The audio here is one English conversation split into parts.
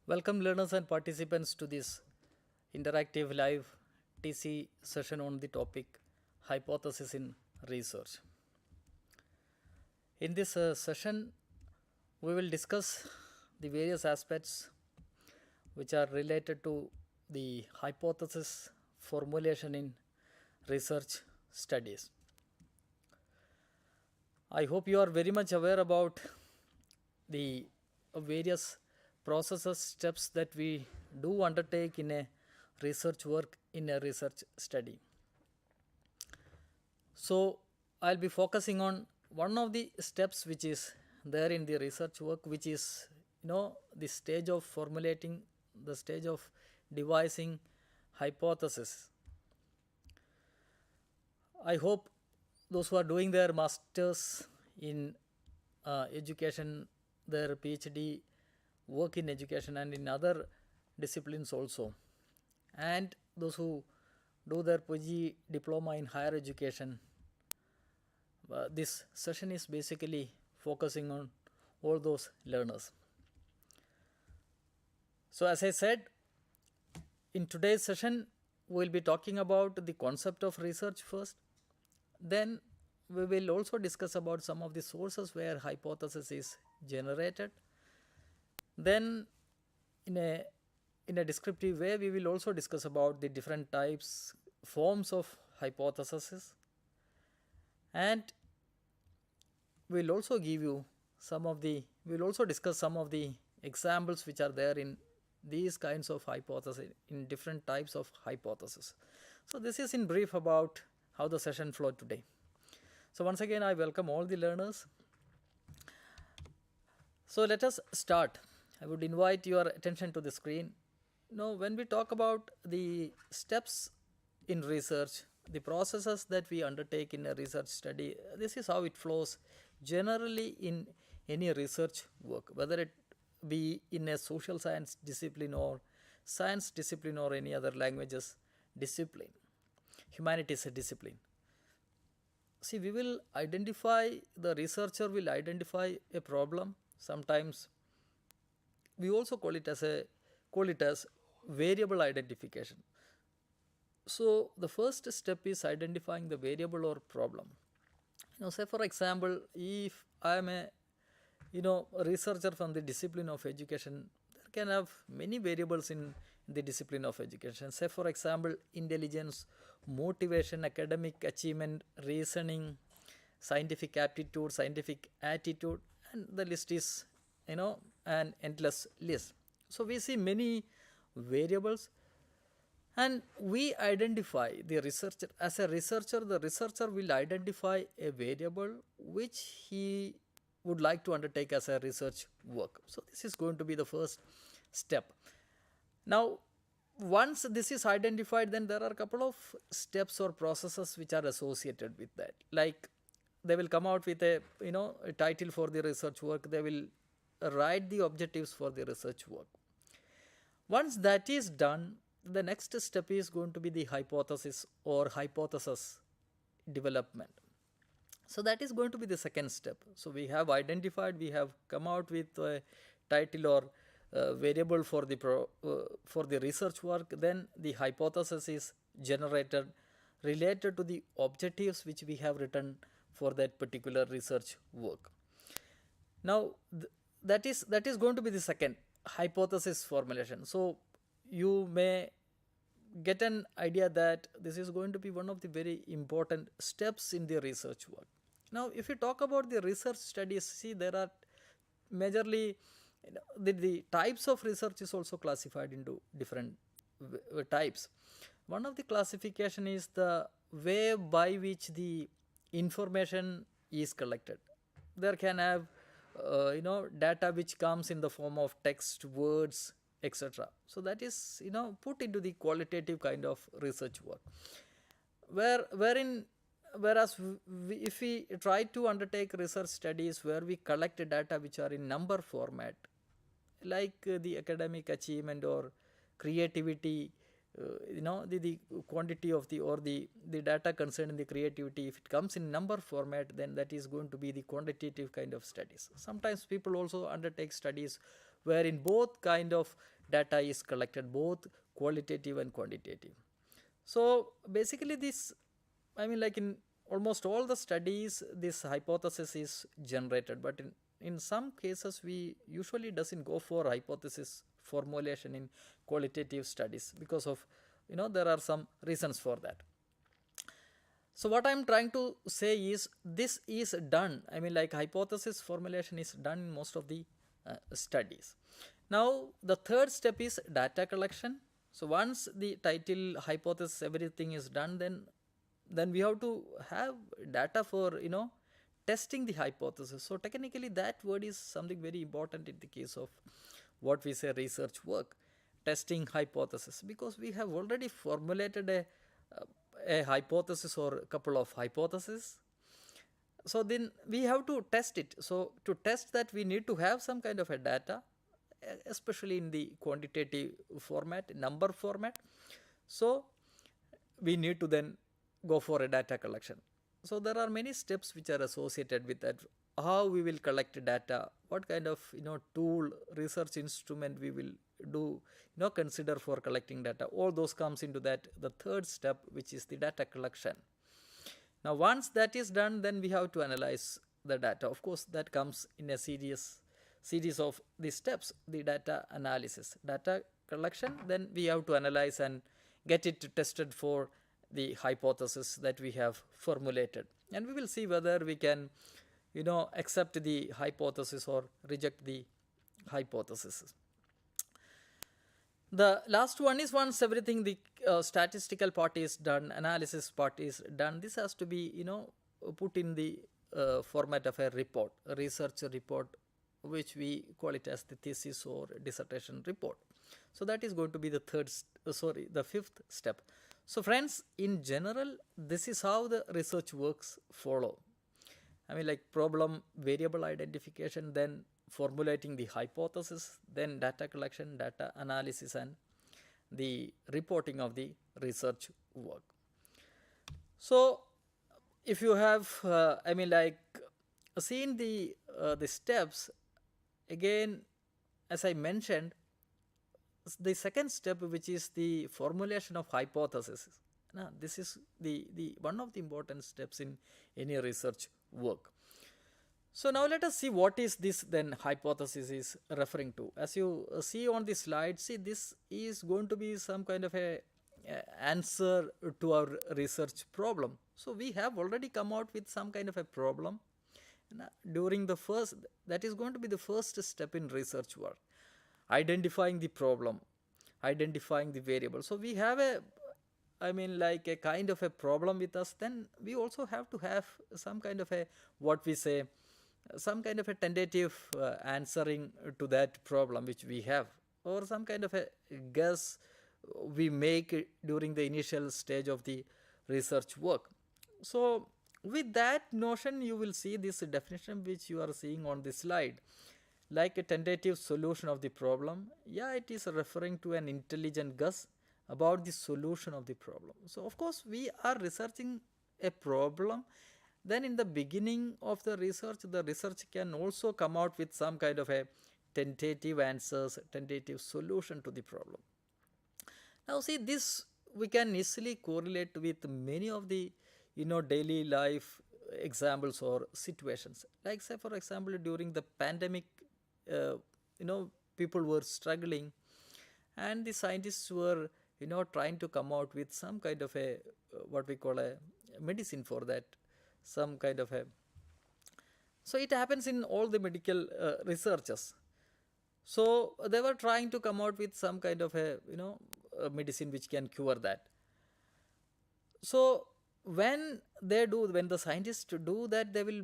Welcome learners and participants to this interactive live TC session on the topic hypothesis in research. In this session, we will discuss the various aspects which are related to the hypothesis formulation in research studies. I hope you are very much aware about the various processes, steps that we do undertake in a research work, in a research study. So, I'll be focusing on one of the steps which is there in the research work, which is the stage of formulating, the stage of devising hypothesis. I hope those who are doing their masters in education, their PhD work in education and in other disciplines also, and those who do their PG diploma in higher education, this session is basically focusing on all those learners. So as I said, in today's session we will be talking about the concept of research first. Then we will also discuss about some of the sources where hypothesis is generated. Then in a descriptive way, we will also discuss about the different types, forms of hypothesis, and we will also give you we will also discuss some of the examples which are there in these kinds of hypotheses, in different types of hypothesis. So this is in brief about how the session flowed today. So once again, I welcome all the learners. So let us start. I would invite your attention to the screen. Now, when we talk about the steps in research, the processes that we undertake in a research study, this is how it flows generally in any research work, whether it be in a social science discipline or science discipline or any other languages discipline, humanities discipline. See, we will identify, the researcher will identify a problem. Sometimes we also call it as variable identification. So the first step is identifying the variable or problem. Say for example, if I am a researcher from the discipline of education, there can have many variables in the discipline of education. Say for example, intelligence, motivation, academic achievement, reasoning, scientific aptitude, scientific attitude, and the list is an endless list. So we see many variables, and we identify, the researcher, as a researcher, the researcher will identify a variable which he would like to undertake as a research work. So this is going to be the first step. Now, once this is identified, then there are a couple of steps or processes which are associated with that. Like, they will come out with a title for the research work. They will write the objectives for the research work. Once that is done, the next step is going to be the hypothesis or hypothesis development. So that is going to be the second step. So we have identified, we have come out with a title or variable for the research work. Then the hypothesis is generated related to the objectives which we have written for that particular research work. Now that is going to be the second, hypothesis formulation. So you may get an idea that this is going to be one of the very important steps in the research work. Now, if you talk about the research studies, see, there are majorly the types of research is also classified into different types. One of the classification is the way by which the information is collected. There can have data which comes in the form of text, words, etc. So that is put into the qualitative kind of research work, whereas if we try to undertake research studies where we collect data which are in number format, like the academic achievement or creativity, the quantity of the data concerned in the creativity, if it comes in number format, then that is going to be the quantitative kind of studies. Sometimes people also undertake studies wherein both kind of data is collected, both qualitative and quantitative. So basically this, I mean, like in almost all the studies, this hypothesis is generated, but in some cases we usually doesn't go for hypothesis formulation in qualitative studies because of, there are some reasons for that. So what I'm trying to say is this is done, I mean, like hypothesis formulation is done in most of the studies. Now the third step is data collection. So once the title, hypothesis, everything is done, then we have to have data for, testing the hypothesis. So technically that word is something very important in the case of what we say research work, testing hypothesis, because we have already formulated a hypothesis or a couple of hypotheses. So then we have to test it. So to test that we need to have some kind of a data, especially in the quantitative format, number format. So we need to then go for a data collection. So there are many steps which are associated with that. How we will collect data, what kind of tool, research instrument we will do, consider for collecting data. All those comes into that the third step, which is the data collection. Now once that is done, then we have to analyze the data. Of course that comes in a series of these steps, the data analysis, data collection, then we have to analyze and get it tested for the hypothesis that we have formulated, and we will see whether we can accept the hypothesis or reject the hypothesis. The last one is, once everything, the statistical part is done, analysis part is done, this has to be put in the format of a report, a research report, which we call it as the thesis or dissertation report. So that is going to be the the fifth step. So friends, in general, this is how the research works follow. I mean, like problem variable identification, then formulating the hypothesis, then data collection, data analysis, and the reporting of the research work. So if you have, I mean, like seen the steps, again, as I mentioned, the second step, which is the formulation of hypothesis. Now, this is the one of the important steps in any research work. So now let us see what is this then hypothesis is referring to. As you see on the slide, see this is going to be some kind of a answer to our research problem. So we have already come out with some kind of a problem during the first, that is going to be the first step in research work, identifying the problem, identifying the variable. So we have a, I mean, like a kind of a problem with us, then we also have to have some kind of a, what we say, some kind of a tentative answering to that problem which we have, or some kind of a guess we make during the initial stage of the research work. So with that notion, you will see this definition which you are seeing on the slide, like a tentative solution of the problem. Yeah, it is referring to an intelligent guess about the solution of the problem. So of course we are researching a problem, then in the beginning of the research can also come out with some kind of a tentative answers, tentative solution to the problem. Now see, this we can easily correlate with many of the daily life examples or situations. Like say for example, during the pandemic, people were struggling, and the scientists were trying to come out with some kind of a what we call a medicine for that, some kind of a, so it happens in all the medical researches. So they were trying to come out with some kind of a a medicine which can cure that. So when the scientists do that, they will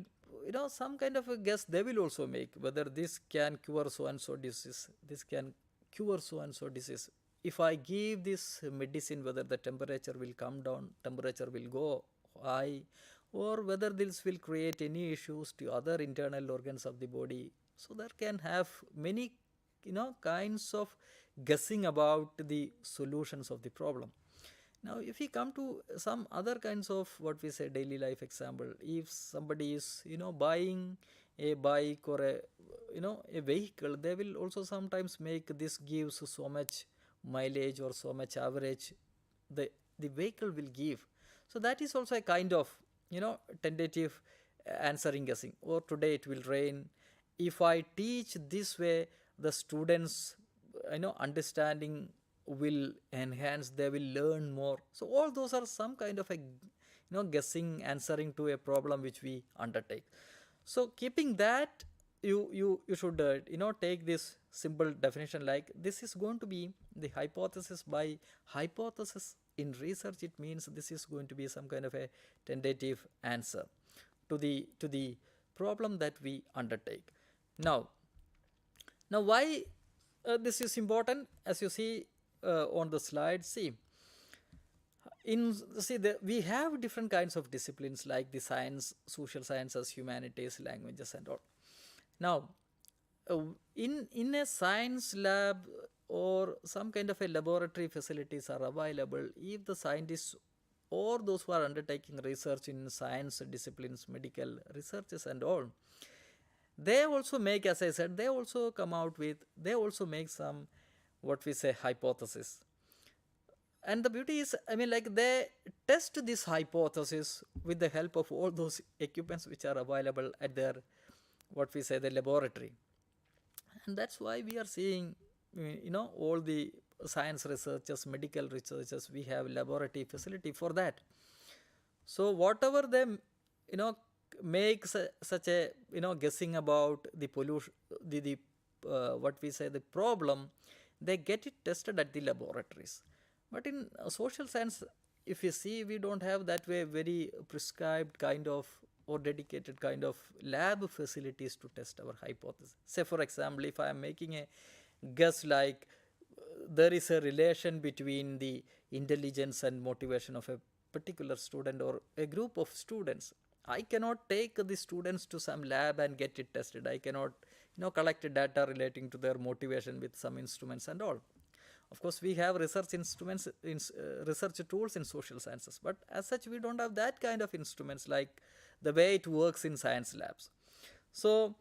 some kind of a guess they will also make whether this can cure so and so disease, this can cure so and so disease. If I give this medicine, whether the temperature will come down, temperature will go high, or whether this will create any issues to other internal organs of the body. So there can have many kinds of guessing about the solutions of the problem. Now if we come to some other kinds of what we say daily life example, if somebody is buying a bike or a vehicle, they will also sometimes make this gives so much mileage or so much average the the vehicle will give. So that is also a kind of tentative answering guessing. Or today it will rain. If I teach this way, the students understanding will enhance, they will learn more. So all those are some kind of a guessing, answering to a problem which we undertake. So keeping that, you should take this simple definition, like this is going to be the hypothesis. By hypothesis in research, it means this is going to be some kind of a tentative answer to the problem that we undertake. Now why this is important? As you see on the slide, we have different kinds of disciplines like the science, social sciences, humanities, languages and all. Now in a science lab or some kind of a laboratory facilities are available, if the scientists or those who are undertaking research in science disciplines, medical researches and all, they also make, as I said, they also make some, what we say, hypothesis. And the beauty is, they test this hypothesis with the help of all those equipments which are available at their, what we say, the laboratory. And that's why we are seeing, all the science researchers, medical researchers, we have laboratory facility for that. So whatever they, make such a, guessing about the pollution, what we say, the problem, they get it tested at the laboratories. But in social science, if you see, we don't have that way very prescribed kind of or dedicated kind of lab facilities to test our hypothesis. Say for example, if I am making a guess like there is a relation between the intelligence and motivation of a particular student or a group of students, I cannot take the students to some lab and get it tested. I cannot collect data relating to their motivation with some instruments and all. Of course, we have research instruments, research tools in social sciences, but as such, we don't have that kind of instruments like the way it works in science labs. So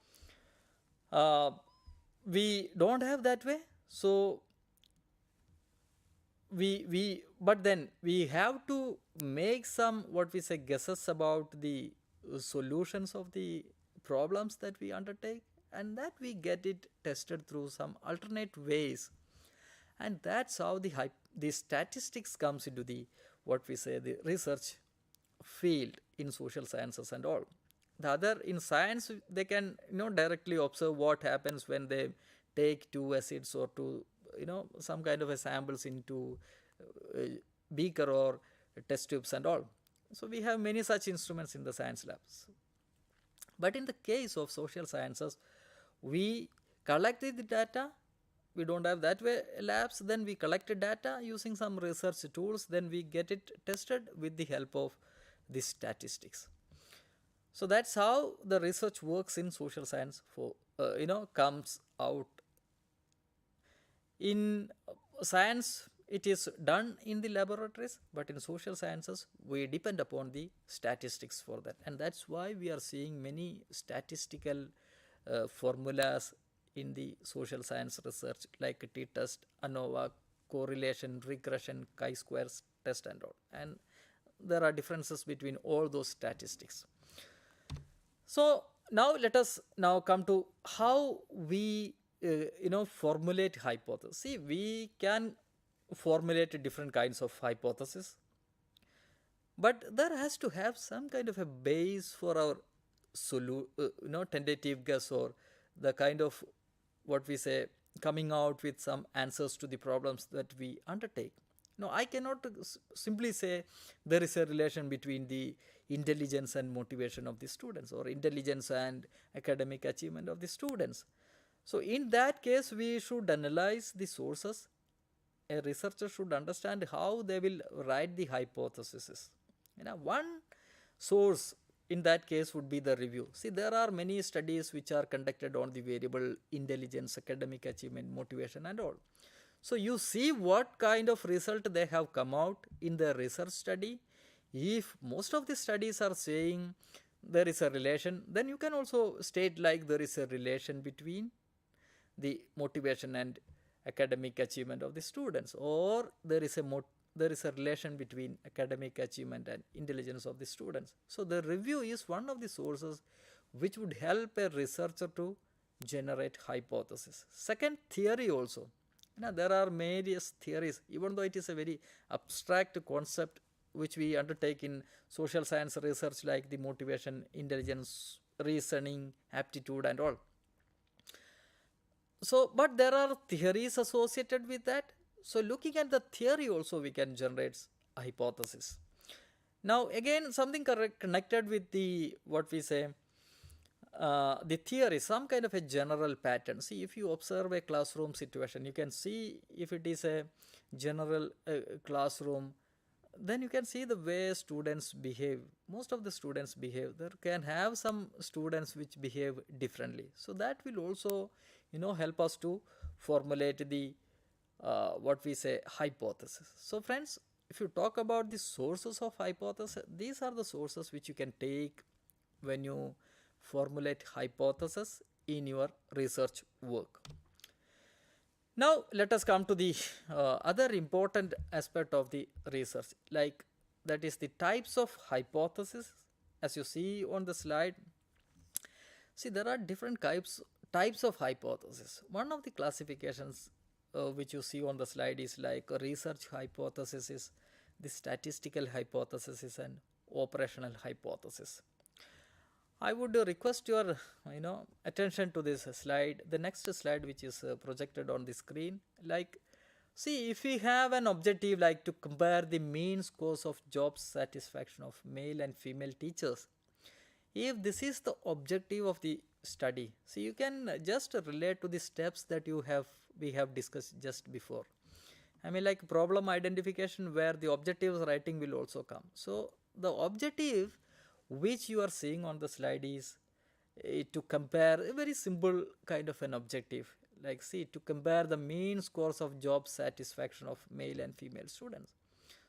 we don't have that way. So but then we have to make some, what we say, guesses about the solutions of the problems that we undertake, and that we get it tested through some alternate ways. And that's how the statistics comes into the, what we say, the research field in social sciences and all. The other, in science, they can directly observe what happens when they take two acids or two some kind of a samples into beaker or test tubes and all. So we have many such instruments in the science labs. But in the case of social sciences, we collected the data. We don't have that way labs. Then we collected data using some research tools. Then we get it tested with the help of the statistics. So that's how the research works in social science. For comes out. In science, it is done in the laboratories, but in social sciences, we depend upon the statistics for that. And that's why we are seeing many statistical formulas in the social science research, like t-test, ANOVA, correlation, regression, chi-squares test and all. And there are differences between all those statistics. So now let us now come to how we formulate hypotheses. See, we can formulate different kinds of hypotheses, but there has to have some kind of a base for our tentative guess, or the kind of, what we say, coming out with some answers to the problems that we undertake. No, I cannot simply say there is a relation between the intelligence and motivation of the students, or intelligence and academic achievement of the students. So in that case, we should analyze the sources. A researcher should understand how they will write the hypotheses. One source in that case would be the review. See, there are many studies which are conducted on the variable intelligence, academic achievement, motivation and all. So you see what kind of result they have come out in the research study. If most of the studies are saying there is a relation, then you can also state like there is a relation between the motivation and academic achievement of the students, or there is a relation between academic achievement and intelligence of the students. So the review is one of the sources which would help a researcher to generate hypothesis. Second, theory also. There are various theories, even though it is a very abstract concept which we undertake in social science research, like the motivation, intelligence, reasoning, aptitude and all. So, but there are theories associated with that. So, looking at the theory also we can generate hypothesis. Now, again something connected with the what we say the theory, some kind of a general pattern. See, if you observe a classroom situation, you can see if it is a general classroom, then you can see the way students behave. Most of the students behave. There can have some students which behave differently. So that will also, help us to formulate the what we say hypothesis. So friends, if you talk about the sources of hypothesis, these are the sources which you can take when you formulate hypothesis in your research work. Now let us come to the other important aspect of the research, like that is the types of hypothesis. As you see on the slide, see there are different types of hypothesis. One of the classifications which you see on the slide is like a research hypothesis is the statistical hypothesis is an operational hypothesis. I would request your attention to this slide, the next slide which is projected on the screen. Like, see, if we have an objective like to compare the mean scores of job satisfaction of male and female teachers, if this is the objective of the study, see, you can just relate to the steps that we have discussed just before. I mean, like problem identification, where the objectives writing will also come. So the objective which you are seeing on the slide is to compare a very simple kind of an objective, like see, to compare the mean scores of job satisfaction of male and female students.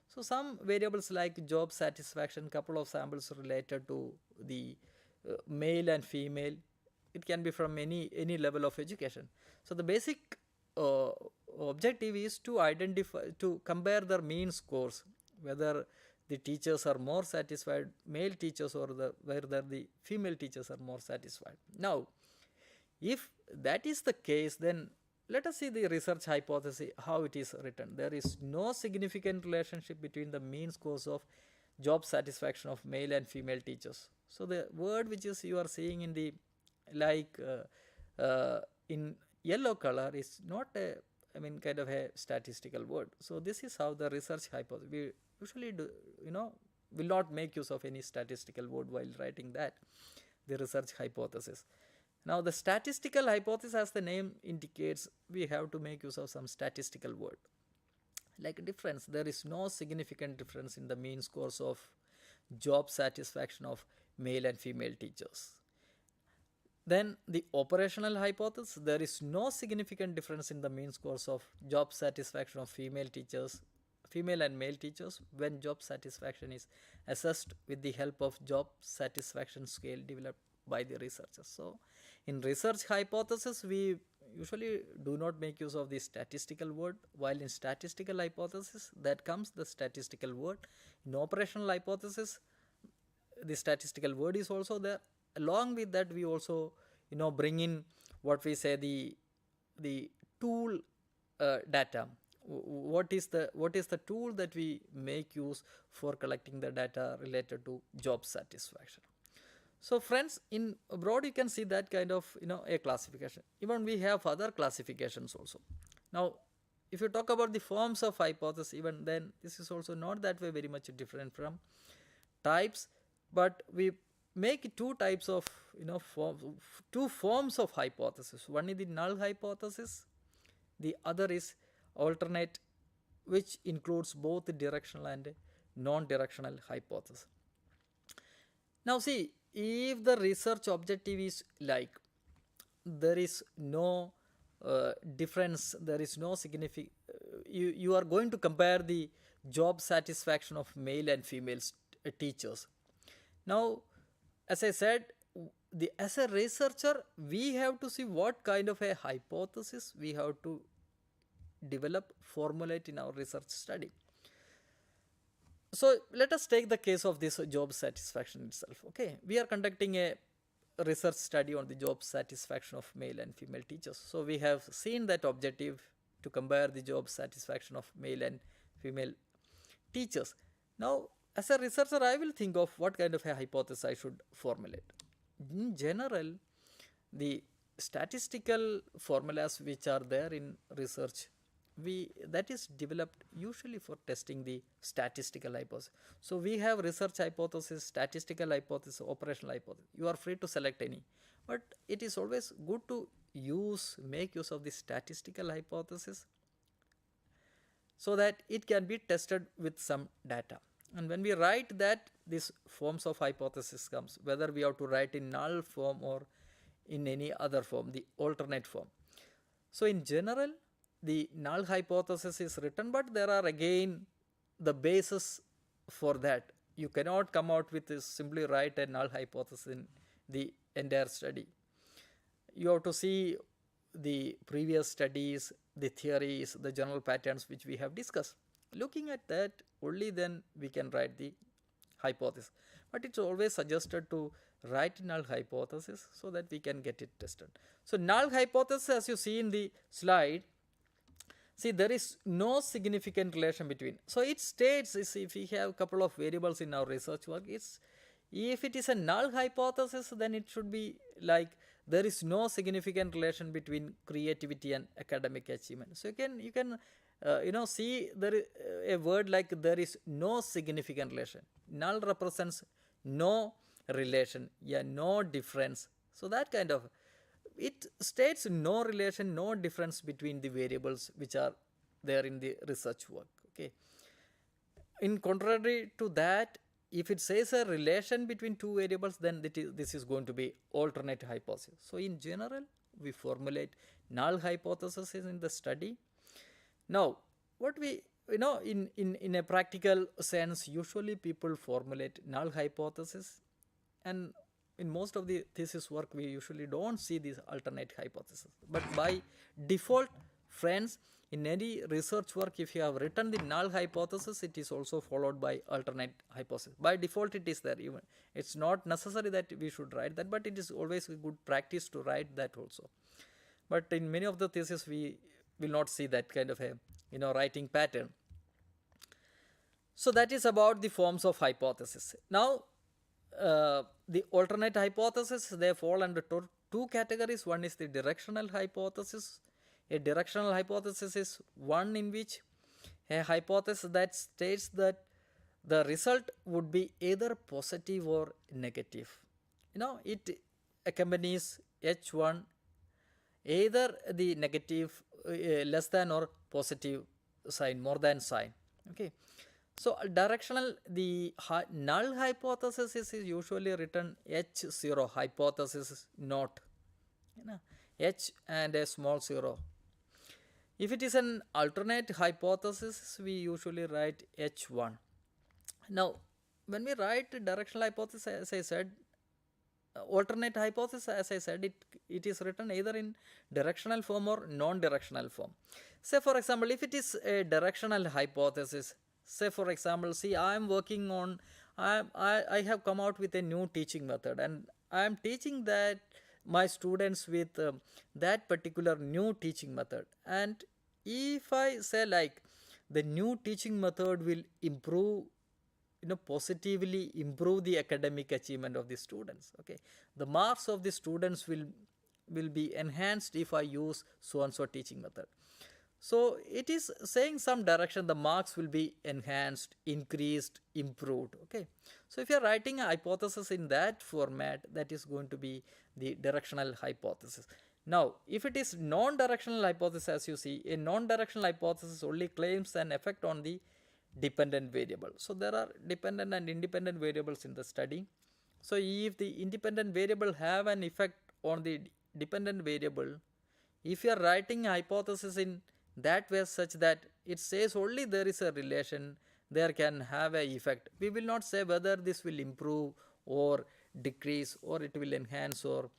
So some variables like job satisfaction, couple of samples related to the male and female, it can be from any level of education. So the basic objective is to identify, to compare their mean scores, whether the teachers are more satisfied, male teachers, or whether the female teachers are more satisfied. Now, if that is the case, then let us see the research hypothesis, how it is written. There is no significant relationship between the mean scores of job satisfaction of male and female teachers. So the word which is you are seeing in the in yellow color is not a, kind of a statistical word. So this is how the research hypothesis, we usually will not make use of any statistical word while writing that, the research hypothesis. Now the statistical hypothesis, as the name indicates, we have to make use of some statistical word. Like difference, there is no significant difference in the mean scores of job satisfaction of male and female teachers. Then the operational hypothesis, there is no significant difference in the mean scores of job satisfaction of female and male teachers when job satisfaction is assessed with the help of job satisfaction scale developed by the researchers. So in research hypothesis, we usually do not make use of the statistical word, while in statistical hypothesis that comes the statistical word. In operational hypothesis, the statistical word is also there. Along with that, we also bring in what we say the tool data. What is the tool that we make use for collecting the data related to job satisfaction. So friends, in broad you can see that kind of a classification. Even we have other classifications also. Now if you talk about the forms of hypothesis, even then this is also not that way very much different from types, but we make two types of two forms of hypothesis. One is the null hypothesis, the other is alternate, which includes both directional and non-directional hypothesis. Now see, if the research objective is like there is no difference, there is no significant, you are going to compare the job satisfaction of male and female teachers. Now as I said, as a researcher, we have to see what kind of a hypothesis we have to develop, formulate in our research study. So let us take the case of this job satisfaction itself. Okay, we are conducting a research study on the job satisfaction of male and female teachers. So we have seen that objective to compare the job satisfaction of male and female teachers. Now, as a researcher, I will think of what kind of a hypothesis I should formulate. In general, the statistical formulas which are there in research, that is developed usually for testing the statistical hypothesis. So we have research hypothesis, statistical hypothesis, operational hypothesis. You are free to select any, but it is always good to make use of the statistical hypothesis so that it can be tested with some data. And when we write that, these forms of hypothesis comes, whether we have to write in null form or in any other form, the alternate form. So in general, the null hypothesis is written, but there are again the basis for that. You cannot come out with this, simply write a null hypothesis in the entire study. You have to see the previous studies, the theories, the general patterns which we have discussed. Looking at that, only then we can write the hypothesis. But it's always suggested to write null hypothesis so that we can get it tested. So null hypothesis, as you see in the slide, see, there is no significant relation between. So it states, if we have a couple of variables in our research work, if it is a null hypothesis, then it should be like there is no significant relation between creativity and academic achievement. So you can see there is a word like there is no significant relation. Null represents no relation, no difference. So that kind of, it states no relation, no difference between the variables which are there in the research work. Okay. In contrary to that, if it says a relation between two variables, then this is going to be alternate hypothesis. So in general, we formulate null hypothesis in the study. Now, what we in a practical sense, usually people formulate null hypothesis, and in most of the thesis work we usually don't see this alternate hypothesis. But by default, friends, in any research work, if you have written the null hypothesis, it is also followed by alternate hypothesis. By default it is there. Even it's not necessary that we should write that, but it is always a good practice to write that also. But in many of the theses we will not see that kind of a writing pattern. So that is about the forms of hypothesis. Now the alternate hypothesis, they fall under two categories. One is the directional hypothesis. A directional hypothesis is one in which a hypothesis that states that the result would be either positive or negative. It accompanies H1 either the negative less than or positive sign, more than sign. Okay. So directional, the null hypothesis is usually written H0, hypothesis not, H and a small 0. If it is an alternate hypothesis, we usually write H1. Now, when we write directional hypothesis, as I said, alternate hypothesis, as I said, it is written either in directional form or non-directional form. Say for example, if it is a directional hypothesis, say for example, see, I am working on, I have come out with a new teaching method, and I am teaching that my students with that particular new teaching method. And if I say like the new teaching method will improve, positively improve the academic achievement of the students. Okay, the marks of the students will be enhanced if I use so and so teaching method. So it is saying some direction, the marks will be enhanced, increased, improved. Okay. So if you are writing a hypothesis in that format, that is going to be the directional hypothesis. Now, if it is non-directional hypothesis, as you see, a non-directional hypothesis only claims an effect on the dependent variable. So there are dependent and independent variables in the study. So if the independent variable have an effect on the dependent variable, if you are writing a hypothesis in that way such that it says only there is a relation, there can have an effect. We will not say whether this will improve or decrease, or it will enhance or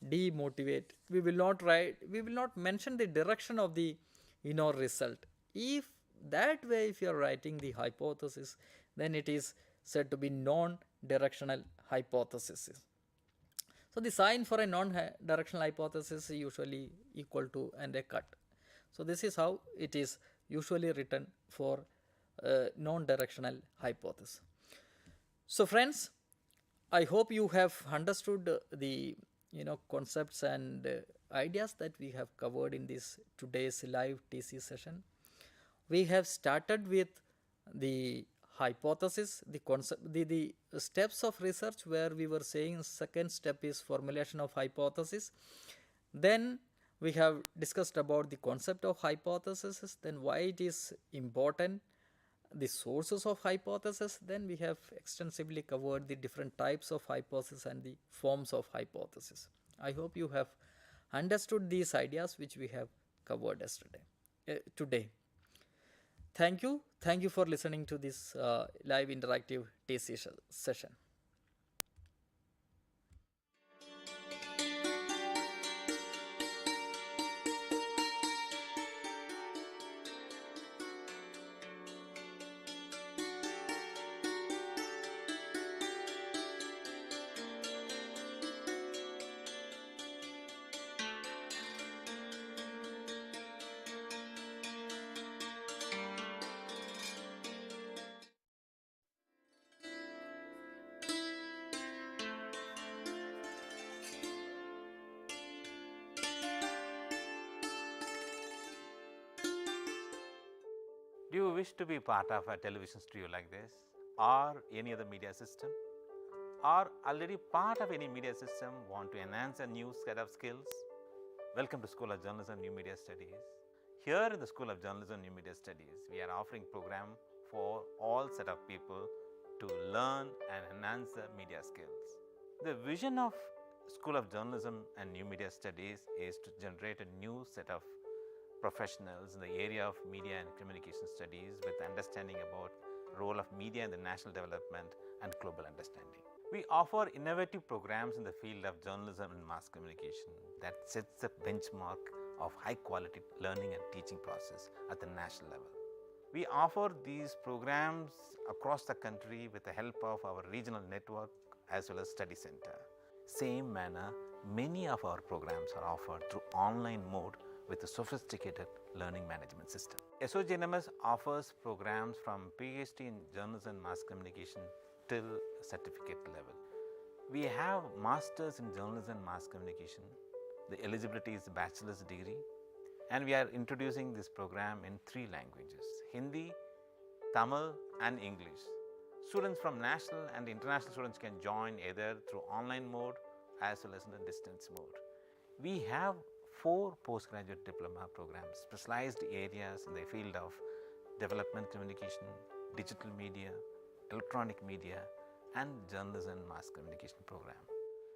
demotivate. We will not mention the direction of the result. If that way, if you are writing the hypothesis, then it is said to be non-directional hypothesis. So the sign for a non-directional hypothesis is usually equal to and a cut. So this is how it is usually written for non-directional hypothesis. So friends, I hope you have understood the concepts and ideas that we have covered in this today's live TC session. We have started with the hypothesis, the concept, the steps of research, where we were saying second step is formulation of hypothesis. Then we have discussed about the concept of hypothesis, then why it is important, the sources of hypothesis. Then we have extensively covered the different types of hypothesis and the forms of hypothesis. I hope you have understood these ideas which we have covered today. Thank you. Thank you for listening to this live interactive TC session. Do you wish to be part of a television studio like this, or any other media system? Or already part of any media system, want to enhance a new set of skills? Welcome to School of Journalism and New Media Studies. Here in the School of Journalism and New Media Studies, we are offering program for all set of people to learn and enhance their media skills. The vision of School of Journalism and New Media Studies is to generate a new set of professionals in the area of media and communication studies with understanding about role of media in the national development and global understanding. We offer innovative programs in the field of journalism and mass communication that sets a benchmark of high quality learning and teaching process at the national level. We offer these programs across the country with the help of our regional network as well as study center. Same manner, many of our programs are offered through online mode with a sophisticated learning management system. SOGNMS offers programs from PhD in journalism and mass communication till certificate level. We have masters in journalism and mass communication. The eligibility is bachelor's degree, and we are introducing this program in 3 languages: Hindi, Tamil and English. Students from national and international students can join either through online mode as well as in the distance mode. We have 4 postgraduate diploma programs, specialized areas in the field of development communication, digital media, electronic media and journalism and mass communication program.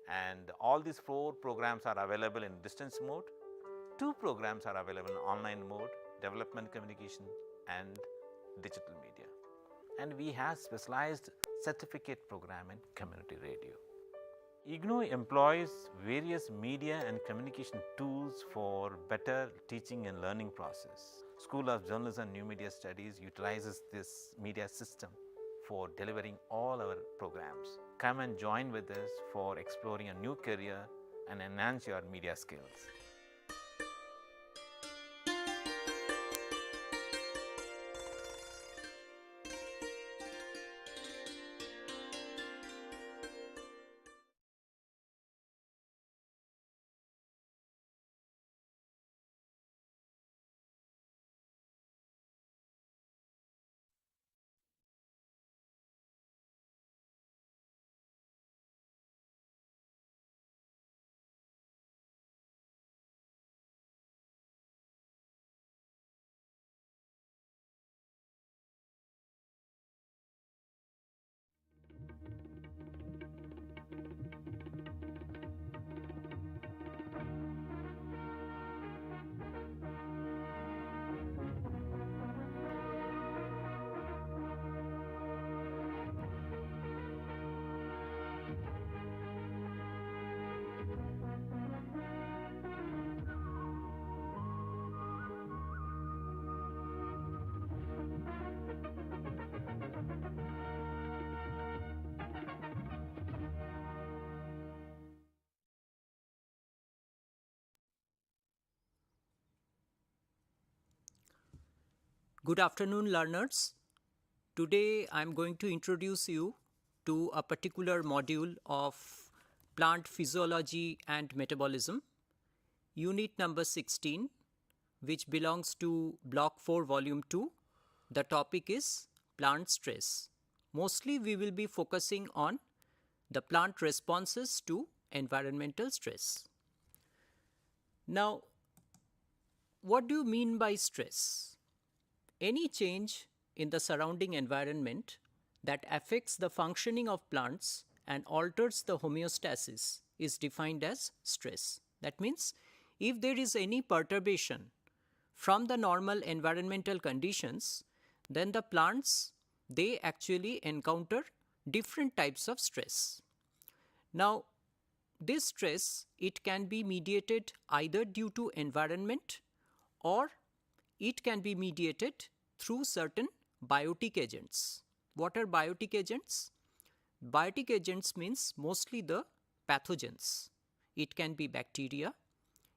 And all these 4 programs are available in distance mode. 2 programs are available in online mode, development communication and digital media. And we have specialized certificate program in community radio. IGNOU employs various media and communication tools for better teaching and learning process. School of Journalism and New Media Studies utilizes this media system for delivering all our programs. Come and join with us for exploring a new career and enhance your media skills. Good afternoon, learners. Today I'm going to introduce you to a particular module of plant physiology and metabolism, unit number 16, which belongs to block 4, volume 2. The topic is plant stress. Mostly we will be focusing on the plant responses to environmental stress. Now, what do you mean by stress? Any change in the surrounding environment that affects the functioning of plants and alters the homeostasis is defined as stress. That means if there is any perturbation from the normal environmental conditions, then the plants, they actually encounter different types of stress. Now, this stress, it can be mediated either due to environment or it can be mediated through certain biotic agents. What are biotic agents? Biotic agents means mostly the pathogens. It can be bacteria,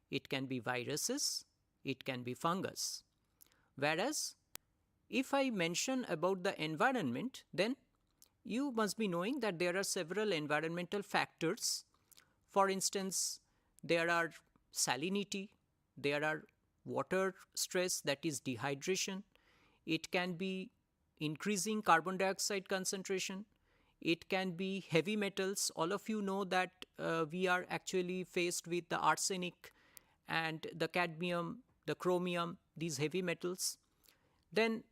it can be viruses, it can be fungus. Whereas, if I mention about the environment, then you must be knowing that there are several environmental factors. For instance, there are salinity, there are water stress, that is dehydration. It can be increasing carbon dioxide concentration. It can be heavy metals. All of you know that we are actually faced with the arsenic and the cadmium, the chromium, these heavy metals. Then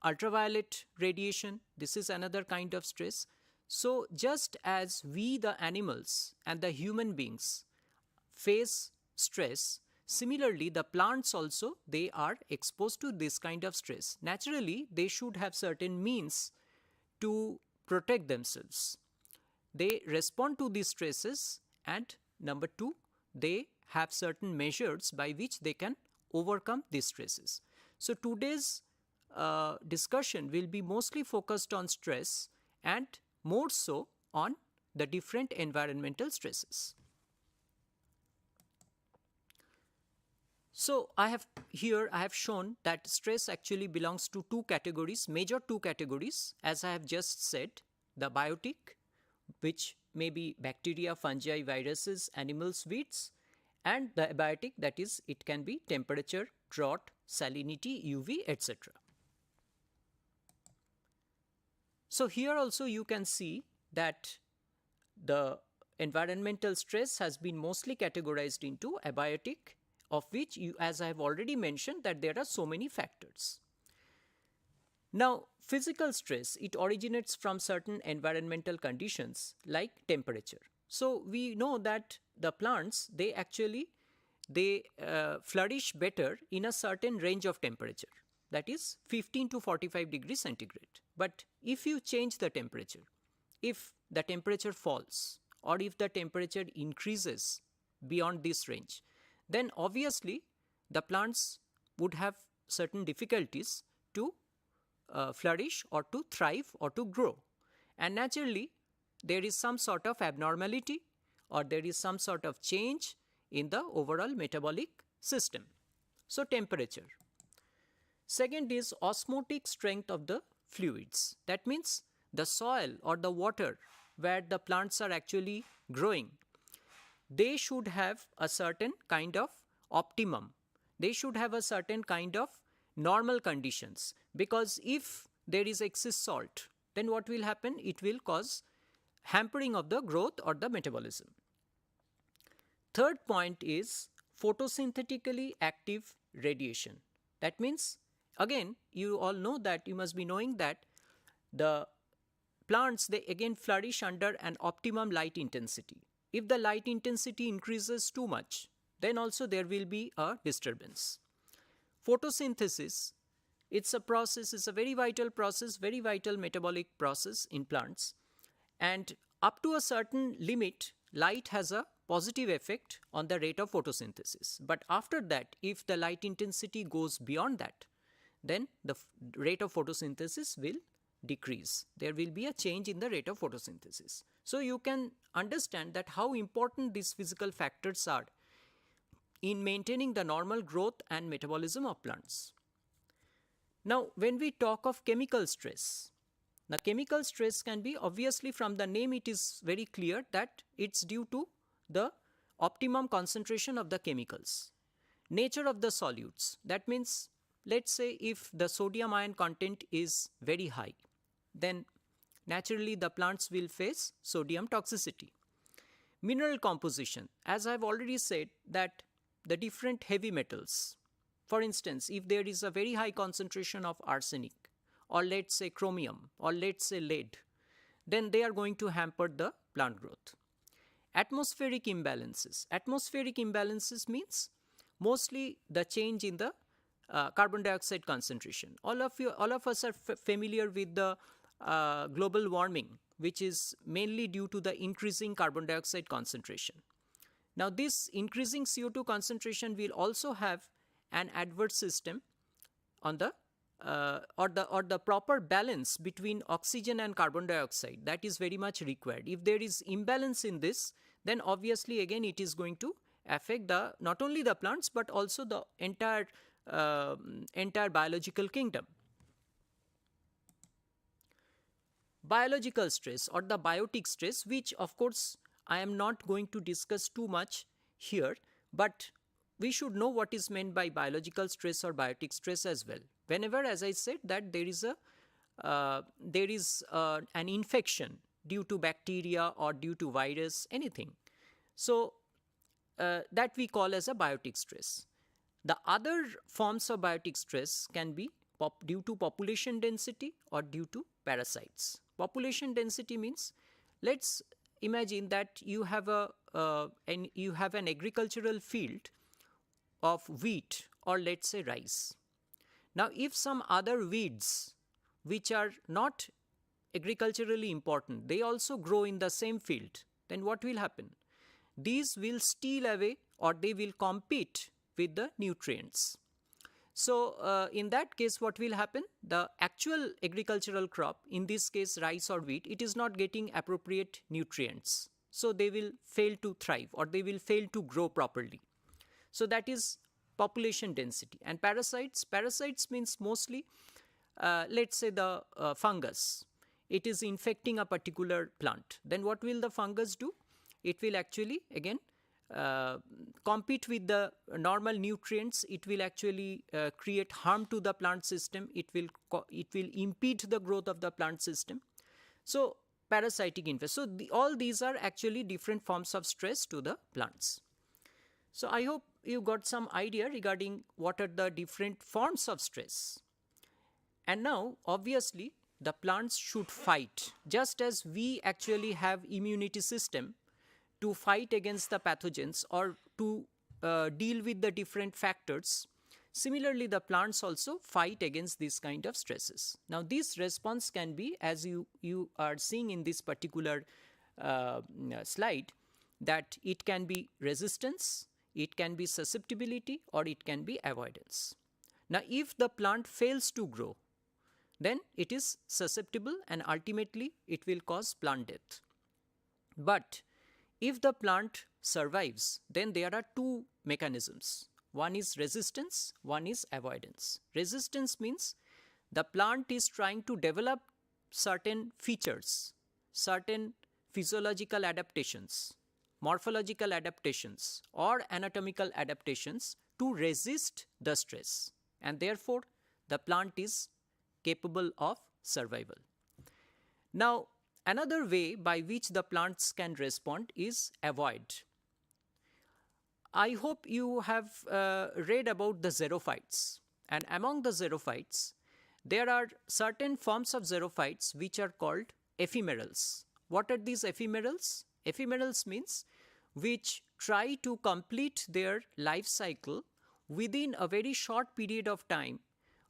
ultraviolet radiation, this is another kind of stress. So just as we, the animals and the human beings, face stress, similarly the plants also, they are exposed to this kind of stress. Naturally, they should have certain means to protect themselves. They respond to these stresses, and number 2, they have certain measures by which they can overcome these stresses. So today's discussion will be mostly focused on stress and more so on the different environmental stresses. So I have shown that stress actually belongs to two categories, major two categories, as I have just said, the biotic, which may be bacteria, fungi, viruses, animals, weeds, and the abiotic, that is, it can be temperature, drought, salinity, UV, etc. So here also you can see that the environmental stress has been mostly categorized into abiotic, of which, as I have already mentioned, that there are so many factors. Now, physical stress, it originates from certain environmental conditions like temperature. So we know that the plants, they flourish better in a certain range of temperature, that is 15 to 45 degrees centigrade. But if you change the temperature, if the temperature falls or if the temperature increases beyond this range, then obviously the plants would have certain difficulties to flourish or to thrive or to grow. And naturally, there is some sort of abnormality or there is some sort of change in the overall metabolic system. So temperature. Second is osmotic strength of the fluids. That means the soil or the water where the plants are actually growing, they should have a certain kind of optimum. They should have a certain kind of normal conditions, because if there is excess salt, then what will happen? It will cause hampering of the growth or the metabolism. Third point is photosynthetically active radiation. That means, again, you all know that, you must be knowing that the plants, they again flourish under an optimum light intensity. If the light intensity increases too much, then also there will be a disturbance. Photosynthesis, it's a process, it's a very vital process, very vital metabolic process in plants. And up to a certain limit, light has a positive effect on the rate of photosynthesis. But after that, if the light intensity goes beyond that, then the rate of photosynthesis will decrease. There will be a change in the rate of photosynthesis. So you can understand that how important these physical factors are in maintaining the normal growth and metabolism of plants. Now, when we talk of chemical stress, the chemical stress can be, obviously from the name it is very clear that it's due to the optimum concentration of the chemicals. Nature of the solutes, that means let's say if the sodium ion content is very high, then naturally the plants will face sodium toxicity. Mineral composition, as I've already said, that the different heavy metals, for instance, if there is a very high concentration of arsenic, or let's say chromium, or let's say lead, then they are going to hamper the plant growth. Atmospheric imbalances. Atmospheric imbalances means mostly the change in the carbon dioxide concentration. All of us are familiar with the global warming, which is mainly due to the increasing carbon dioxide concentration. Now, this increasing CO2 concentration will also have an adverse system on the or the proper balance between oxygen and carbon dioxide. That is very much required. If there is imbalance in this, then obviously again it is going to affect not only the plants but also the entire biological kingdom. Biological stress or the biotic stress, which of course I am not going to discuss too much here, but we should know what is meant by biological stress or biotic stress as well. Whenever, as I said, that there is an infection due to bacteria or due to virus, anything, so that we call as a biotic stress. The other forms of biotic stress can be due to population density or due to parasites. Population density means, let's imagine that you have an agricultural field of wheat or let's say rice. Now, if some other weeds which are not agriculturally important, they also grow in the same field, then what will happen? These will steal away or they will compete with the nutrients. So, in that case, what will happen? The actual agricultural crop, in this case rice or wheat, it is not getting appropriate nutrients. So, they will fail to thrive or they will fail to grow properly. So, that is population density. And parasites means mostly, let's say the fungus. It is infecting a particular plant. Then what will the fungus do? It will actually again compete with the normal nutrients. It will actually create harm to the plant system. It will impede the growth of the plant system. So, parasitic infection. So, all these are actually different forms of stress to the plants. So, I hope you got some idea regarding what are the different forms of stress. And now, obviously, the plants should fight. Just as we actually have immunity system to fight against the pathogens or to deal with the different factors, similarly, the plants also fight against this kind of stresses. Now, this response can be, as you are seeing in this particular slide, that it can be resistance, it can be susceptibility, or it can be avoidance. Now, if the plant fails to grow, then it is susceptible and ultimately it will cause plant death. But if the plant survives, then there are two mechanisms. One is resistance, one is avoidance. Resistance means the plant is trying to develop certain features, certain physiological adaptations, morphological adaptations, or anatomical adaptations to resist the stress, and therefore the plant is capable of survival. Now, another way by which the plants can respond is avoid. I hope you have read about the xerophytes, and among the xerophytes, there are certain forms of xerophytes which are called ephemerals. What are these ephemerals? Ephemerals means which try to complete their life cycle within a very short period of time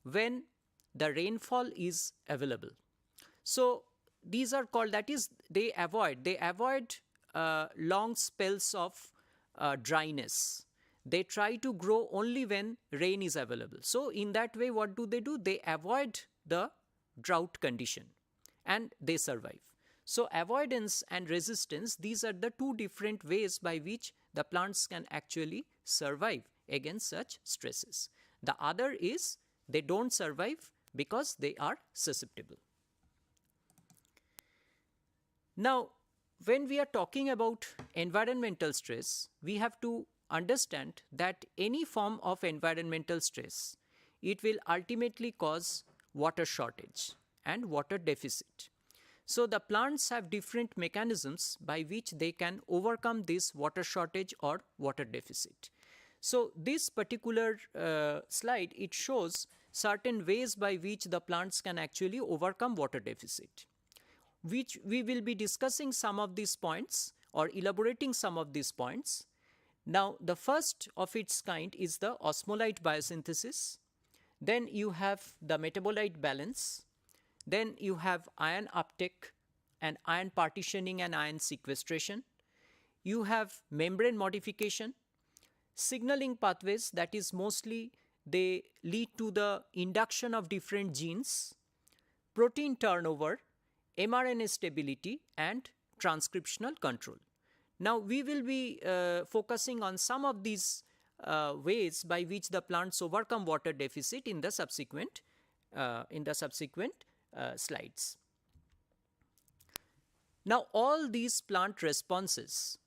when the rainfall is available. So, these are called, that is, they avoid long spells of dryness. They try to grow only when rain is available. So, in that way, what do? They avoid the drought condition and they survive. So, avoidance and resistance, these are the two different ways by which the plants can actually survive against such stresses. The other is they don't survive because they are susceptible. Now, when we are talking about environmental stress, we have to understand that any form of environmental stress, it will ultimately cause water shortage and water deficit. So the plants have different mechanisms by which they can overcome this water shortage or water deficit. So this particular slide, it shows certain ways by which the plants can actually overcome water deficit, which we will be discussing some of these points or elaborating some of these points. Now, the first of its kind is the osmolyte biosynthesis. Then you have the metabolite balance. Then you have ion uptake and ion partitioning and ion sequestration. You have membrane modification, signaling pathways, that is mostly they lead to the induction of different genes, protein turnover, mRNA stability and transcriptional control. Now we will be focusing on some of these ways by which the plants overcome water deficit in the subsequent slides. Now all these plant responses,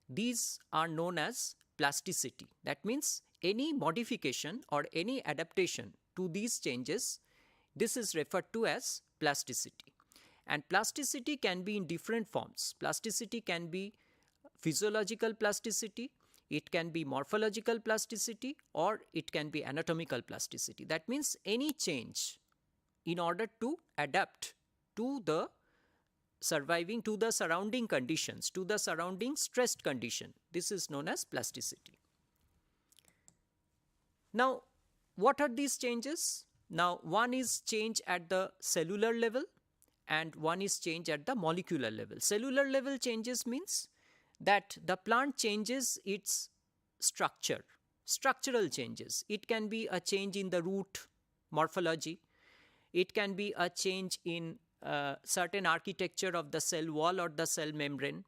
these are known as plasticity. That means any modification or any adaptation to these changes, this is referred to as plasticity. And plasticity can be in different forms. Plasticity can be physiological plasticity, it can be morphological plasticity, or it can be anatomical plasticity. That means any change in order to adapt to the surrounding conditions, to the surrounding stressed condition. This is known as plasticity. Now, what are these changes? Now, one is change at the cellular level and one is change at the molecular level. Cellular level changes means that the plant changes its structure, structural changes. It can be a change in the root morphology. It can be a change in certain architecture of the cell wall or the cell membrane.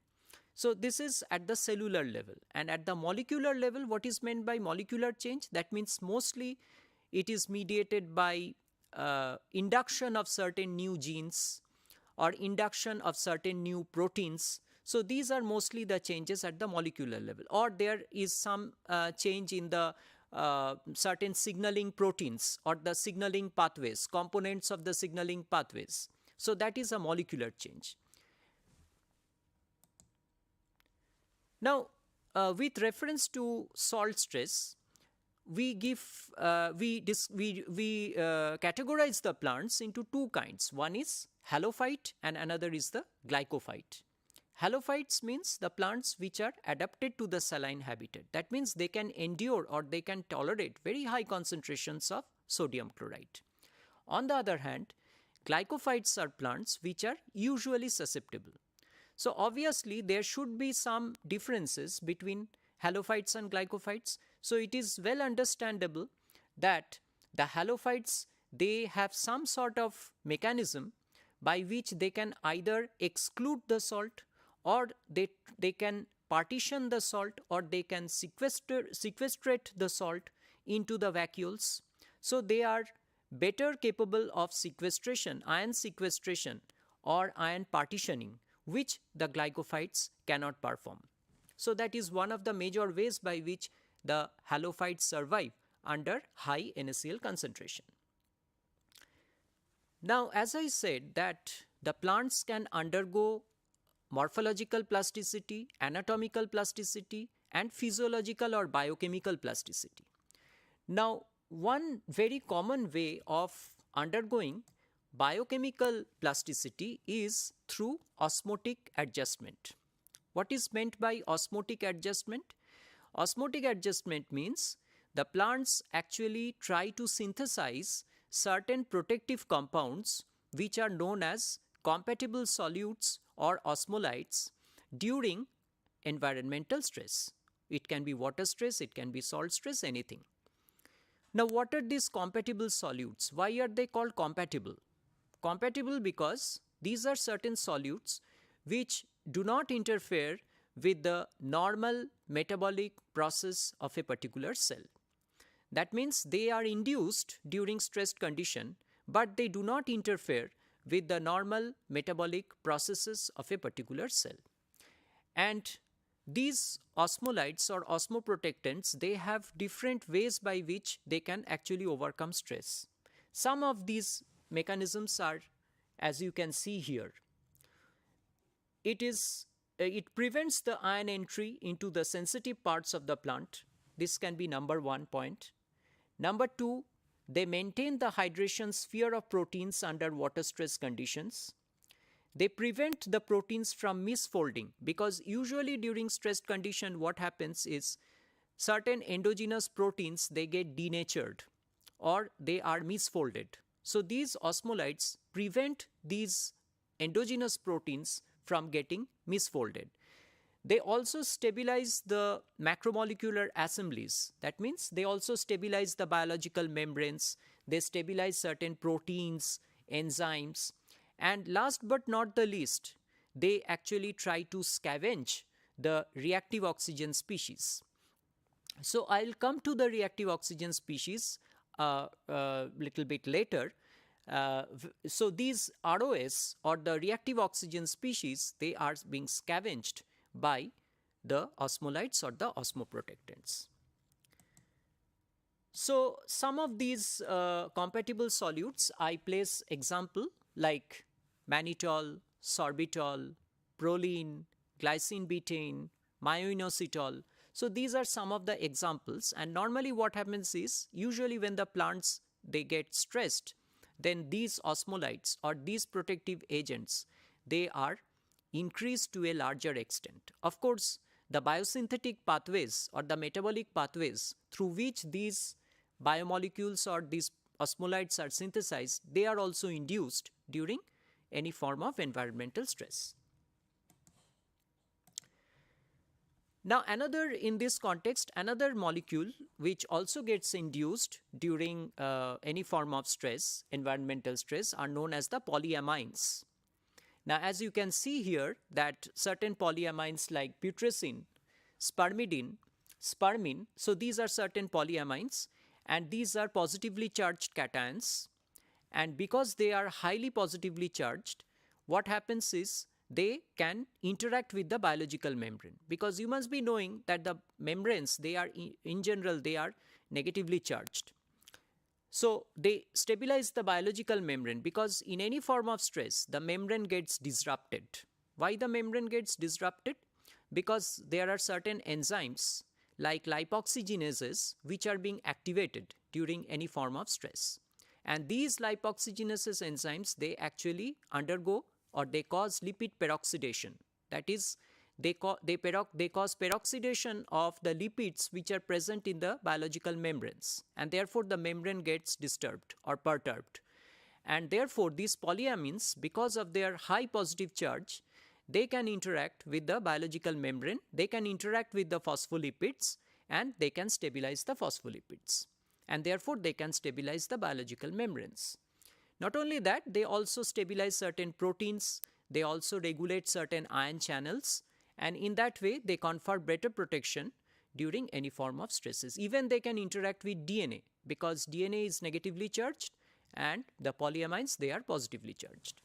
So this is at the cellular level. And at the molecular level, what is meant by molecular change? That means mostly it is mediated by induction of certain new genes or induction of certain new proteins. So these are mostly the changes at the molecular level, or there is some change in the certain signaling proteins or the signaling pathways, components of the signaling pathways. So that is a molecular change. Now, with reference to salt stress, we categorize the plants into two kinds. One is halophyte and another is the glycophyte. Halophytes means the plants which are adapted to the saline habitat. That means they can endure or they can tolerate very high concentrations of sodium chloride. On the other hand, glycophytes are plants which are usually susceptible. So obviously there should be some differences between halophytes and glycophytes. So it is well understandable that the halophytes, they have some sort of mechanism by which they can either exclude the salt, or they can partition the salt, or they can sequestrate the salt into the vacuoles. So they are better capable of sequestration, ion sequestration or ion partitioning, which the glycophytes cannot perform. So that is one of the major ways by which the halophytes survive under high NaCl concentration. Now, as I said that the plants can undergo morphological plasticity, anatomical plasticity and physiological or biochemical plasticity. Now, one very common way of undergoing biochemical plasticity is through osmotic adjustment. What is meant by osmotic adjustment? Osmotic adjustment means the plants actually try to synthesize certain protective compounds which are known as compatible solutes or osmolytes during environmental stress. It can be water stress, it can be salt stress, anything. Now, what are these compatible solutes? Why are they called compatible? Compatible because these are certain solutes which do not interfere with the normal metabolic process of a particular cell. That means they are induced during stressed condition but they do not interfere with the normal metabolic processes of a particular cell. And these osmolytes or osmoprotectants, they have different ways by which they can actually overcome stress. Some of these mechanisms are, as you can see here, it prevents the ion entry into the sensitive parts of the plant. This can be number 1 point. Number 2, they maintain the hydration sphere of proteins under water stress conditions. They prevent the proteins from misfolding, because usually during stressed condition what happens is certain endogenous proteins, they get denatured or they are misfolded. So these osmolytes prevent these endogenous proteins from getting misfolded. They also stabilize the macromolecular assemblies. That means they also stabilize the biological membranes, they stabilize certain proteins, enzymes, and last but not the least, they actually try to scavenge the reactive oxygen species. So I'll come to the reactive oxygen species little bit later. So these ROS, or the reactive oxygen species, they are being scavenged by the osmolytes or the osmoprotectants. So some of these compatible solutes, I place example like mannitol, sorbitol, proline, glycine betaine, myoinositol. So these are some of the examples, and normally what happens is, usually when the plants they get stressed, then these osmolytes or these protective agents, they are increased to a larger extent. Of course, the biosynthetic pathways or the metabolic pathways through which these biomolecules or these osmolytes are synthesized, they are also induced during any form of environmental stress. Now in this context, another molecule which also gets induced during any form of stress, environmental stress, are known as the polyamines. Now as you can see here, that certain polyamines like putrescine, spermidine, spermine, so these are certain polyamines, and these are positively charged cations, and because they are highly positively charged, what happens is they can interact with the biological membrane, because you must be knowing that the membranes, they are in general they are negatively charged. So they stabilize the biological membrane, because in any form of stress the membrane gets disrupted. Why the membrane gets disrupted? Because there are certain enzymes like lipoxygenases which are being activated during any form of stress, and these lipoxygenase enzymes, they actually undergo or they cause lipid peroxidation. That is, they cause peroxidation of the lipids which are present in the biological membranes, and therefore the membrane gets disturbed or perturbed. And therefore these polyamines, because of their high positive charge, they can interact with the biological membrane, they can interact with the phospholipids, and they can stabilize the phospholipids, and therefore they can stabilize the biological membranes. Not only that, they also stabilize certain proteins, they also regulate certain ion channels, and in that way they confer better protection during any form of stresses. Even they can interact with DNA, because DNA is negatively charged and the polyamines, they are positively charged.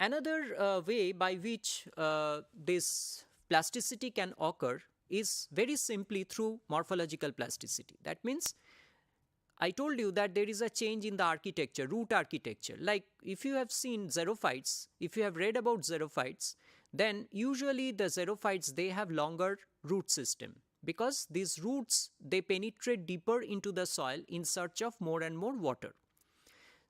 Another way by which this plasticity can occur is very simply through morphological plasticity. That means I told you that there is a change in the architecture, root architecture. Like if you have seen xerophytes, if you have read about xerophytes, then usually the xerophytes, they have longer root system, because these roots, they penetrate deeper into the soil in search of more and more water.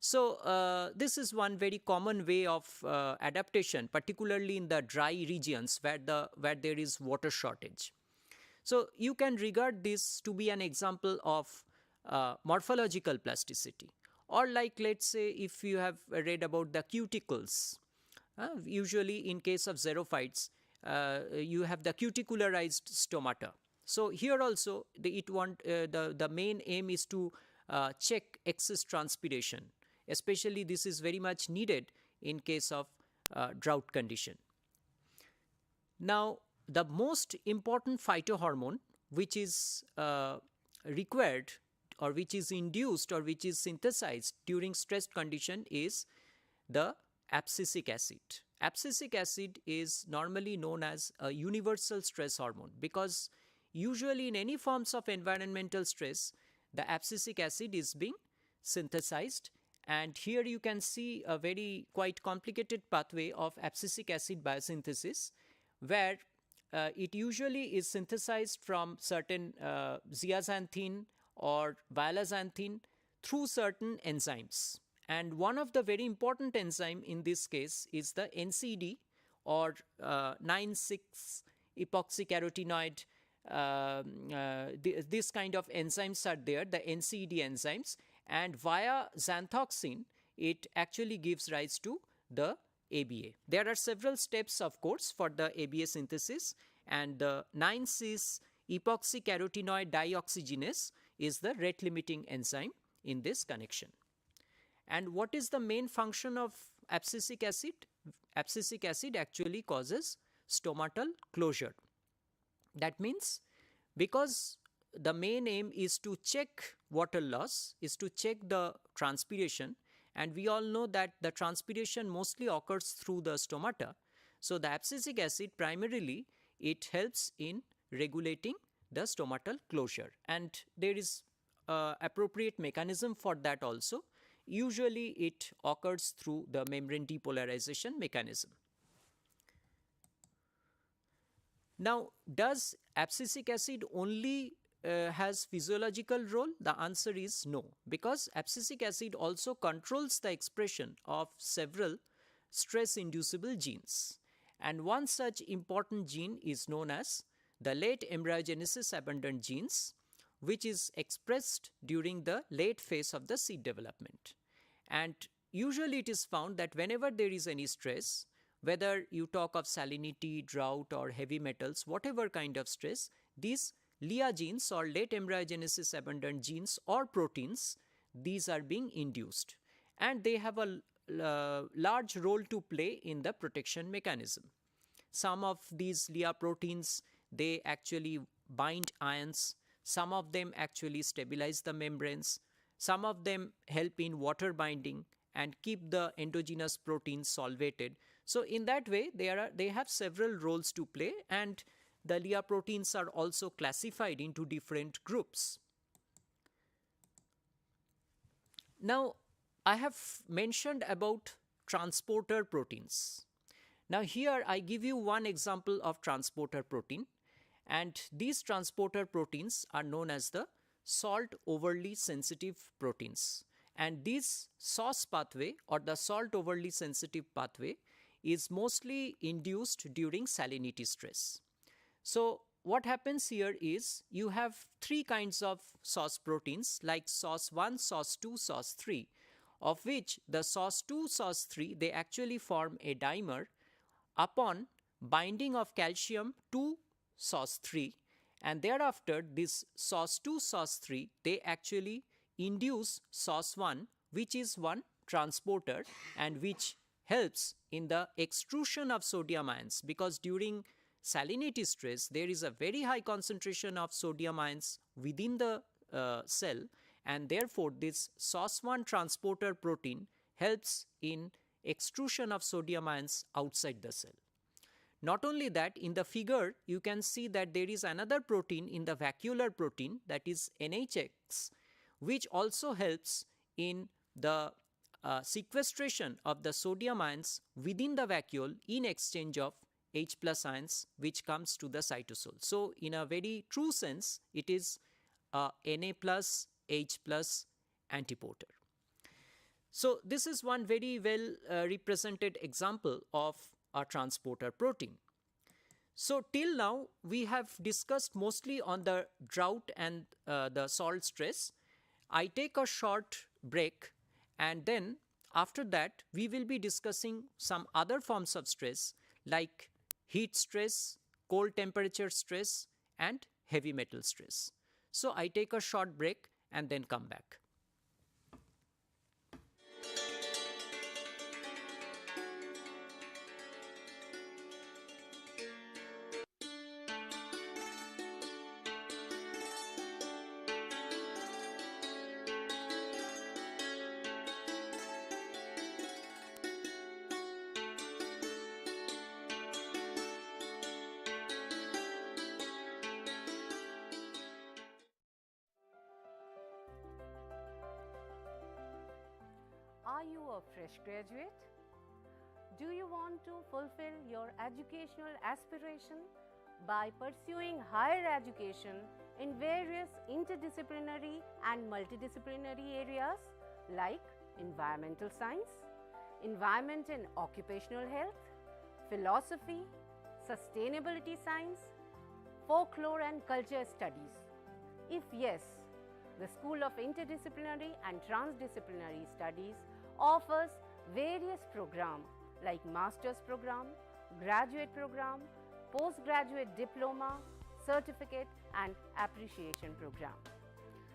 So this is one very common way of adaptation, particularly in the dry regions where there is water shortage. So you can regard this to be an example of morphological plasticity. Or like, let's say, if you have read about the cuticles, usually in case of xerophytes, you have the cuticularized stomata. So here also the main aim is to check excess transpiration. Especially this is very much needed in case of drought condition. Now the most important phytohormone which is required or which is induced or which is synthesized during stressed condition is the abscisic acid. Abscisic acid is normally known as a universal stress hormone because usually in any forms of environmental stress, the abscisic acid is being synthesized, and here you can see a very quite complicated pathway of abscisic acid biosynthesis where it usually is synthesized from certain zeaxanthin or violaxanthin through certain enzymes. And one of the very important enzyme in this case is the NCD or 9,6-epoxycarotenoid. This kind of enzymes are there, the NCD enzymes, and via xanthoxin it actually gives rise to the ABA. There are several steps, of course, for the ABA synthesis, and the 9,6-epoxycarotenoid dioxygenase is the rate limiting enzyme in this connection. And what is the main function of abscisic acid? Abscisic acid actually causes stomatal closure. That means because the main aim is to check water loss, is to check the transpiration, and we all know that the transpiration mostly occurs through the stomata. So the abscisic acid primarily it helps in regulating the stomatal closure, and there is appropriate mechanism for that also. Usually it occurs through the membrane depolarization mechanism. Now, does abscisic acid only has physiological role? The answer is no, because abscisic acid also controls the expression of several stress inducible genes, and one such important gene is known as the late embryogenesis abundant genes, which is expressed during the late phase of the seed development. And usually it is found that whenever there is any stress, whether you talk of salinity, drought or heavy metals, whatever kind of stress, these LEA genes or late embryogenesis abundant genes or proteins, these are being induced, and they have a large role to play in the protection mechanism. Some of these LEA proteins, they actually bind ions, some of them actually stabilize the membranes, some of them help in water binding and keep the endogenous proteins solvated. So in that way they have several roles to play, and the LEA proteins are also classified into different groups. Now I have mentioned about transporter proteins. Now here I give you one example of transporter protein, and these transporter proteins are known as the salt overly sensitive proteins, and this SOS pathway or the salt overly sensitive pathway is mostly induced during salinity stress. So what happens here is you have three kinds of SOS proteins like SOS1, SOS2, SOS3, of which the SOS2, SOS3 they actually form a dimer upon binding of calcium to SOS3, and thereafter this SOS2, SOS3 they actually induce SOS1, which is one transporter and which helps in the extrusion of sodium ions, because during salinity stress there is a very high concentration of sodium ions within the cell, and therefore this SOS1 transporter protein helps in extrusion of sodium ions outside the cell. Not only that, in the figure you can see that there is another protein in the vacuolar protein, that is NHX, which also helps in the sequestration of the sodium ions within the vacuole in exchange of H plus ions which comes to the cytosol. So in a very true sense it is a Na plus H plus antiporter. So this is one very well represented example of a transporter protein. So till now we have discussed mostly on the drought and the salt stress. I take a short break, and then after that we will be discussing some other forms of stress like heat stress, cold temperature stress and heavy metal stress. So I take a short break and then come back. a fresh graduate? Do you want to fulfill your educational aspiration by pursuing higher education in various interdisciplinary and multidisciplinary areas like environmental science, environment and occupational health, philosophy, sustainability science, folklore and culture studies? If yes, the School of Interdisciplinary and Transdisciplinary Studies offers various programs like Master's Program, Graduate Program, Postgraduate Diploma, Certificate and Appreciation Program.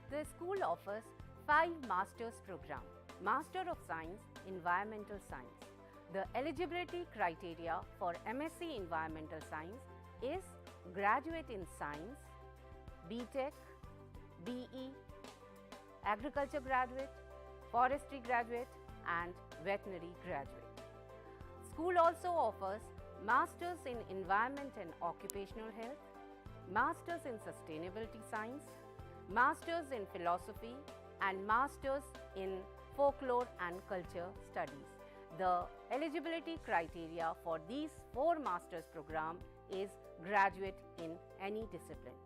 The school offers 5 Master's Program. Master of Science, Environmental Science. The eligibility criteria for MSc Environmental Science is Graduate in Science, BTech, BE, Agriculture Graduate, Forestry Graduate and Veterinary Graduate. School also offers Masters in Environment and Occupational Health, Masters in Sustainability Science, Masters in Philosophy and Masters in Folklore and Culture Studies. The eligibility criteria for these 4 Masters program is graduate in any discipline.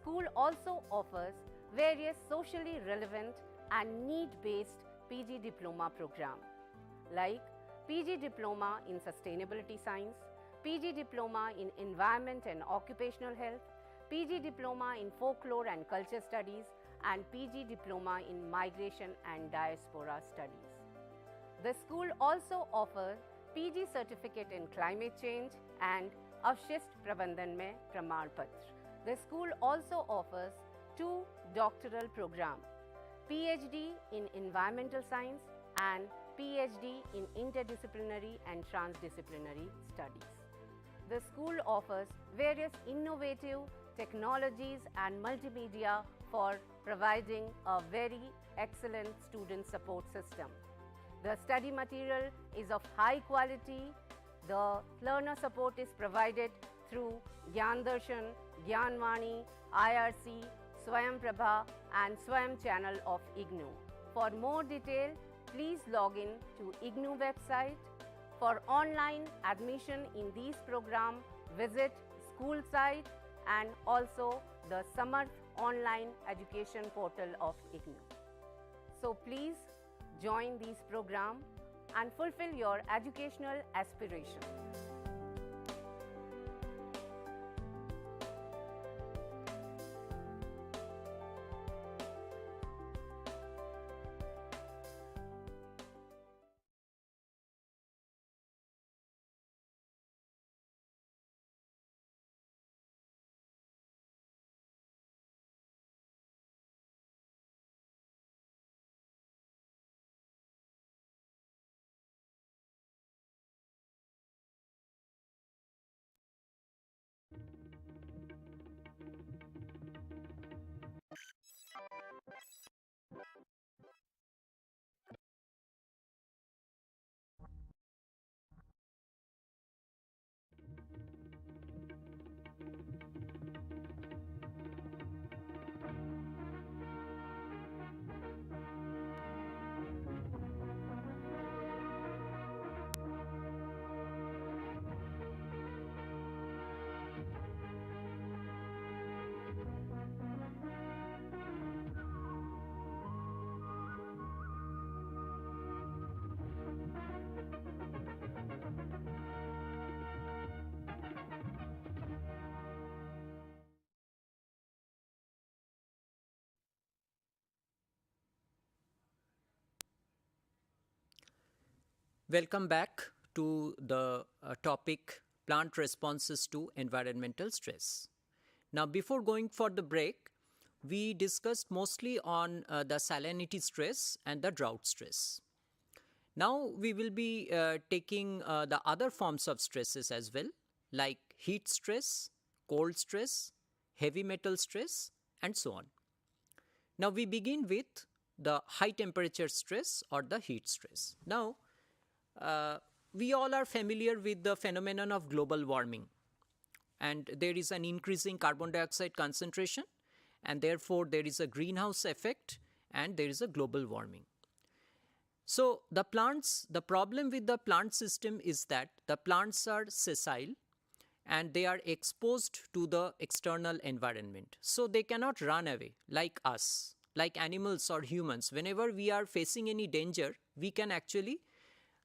School also offers various socially relevant and need-based PG Diploma program like PG Diploma in Sustainability Science, PG Diploma in Environment and Occupational Health, PG Diploma in Folklore and Culture Studies and PG Diploma in Migration and Diaspora Studies. The school also offers PG Certificate in Climate Change and Avshist Prabandhan mein Pramar Patra. The school also offers 2 doctoral programs, PhD in Environmental Science and PhD in Interdisciplinary and Transdisciplinary Studies. The school offers various innovative technologies and multimedia for providing a very excellent student support system. The study material is of high quality. The learner support is provided through Gyan Darshan, Gyan Vani, IRC, Swayam Prabha and Swayam channel of IGNOU. For more detail, please log in to IGNOU website. For online admission in these programs, visit school site and also the Samarth online education portal of IGNOU. So please join these programs and fulfill your educational aspiration. Welcome back to the topic plant responses to environmental stress. Now, before going for the break, we discussed mostly on the salinity stress and the drought stress. Now, we will be taking the other forms of stresses as well, like heat stress, cold stress, heavy metal stress, and so on. Now, we begin with the high temperature stress or the heat stress. Now, we all are familiar with the phenomenon of global warming, and there is an increasing carbon dioxide concentration, and therefore there is a greenhouse effect and there is a global warming. So the problem with the plant system is that the plants are sessile and they are exposed to the external environment. So they cannot run away like us, like animals or humans. Whenever we are facing any danger, we can actually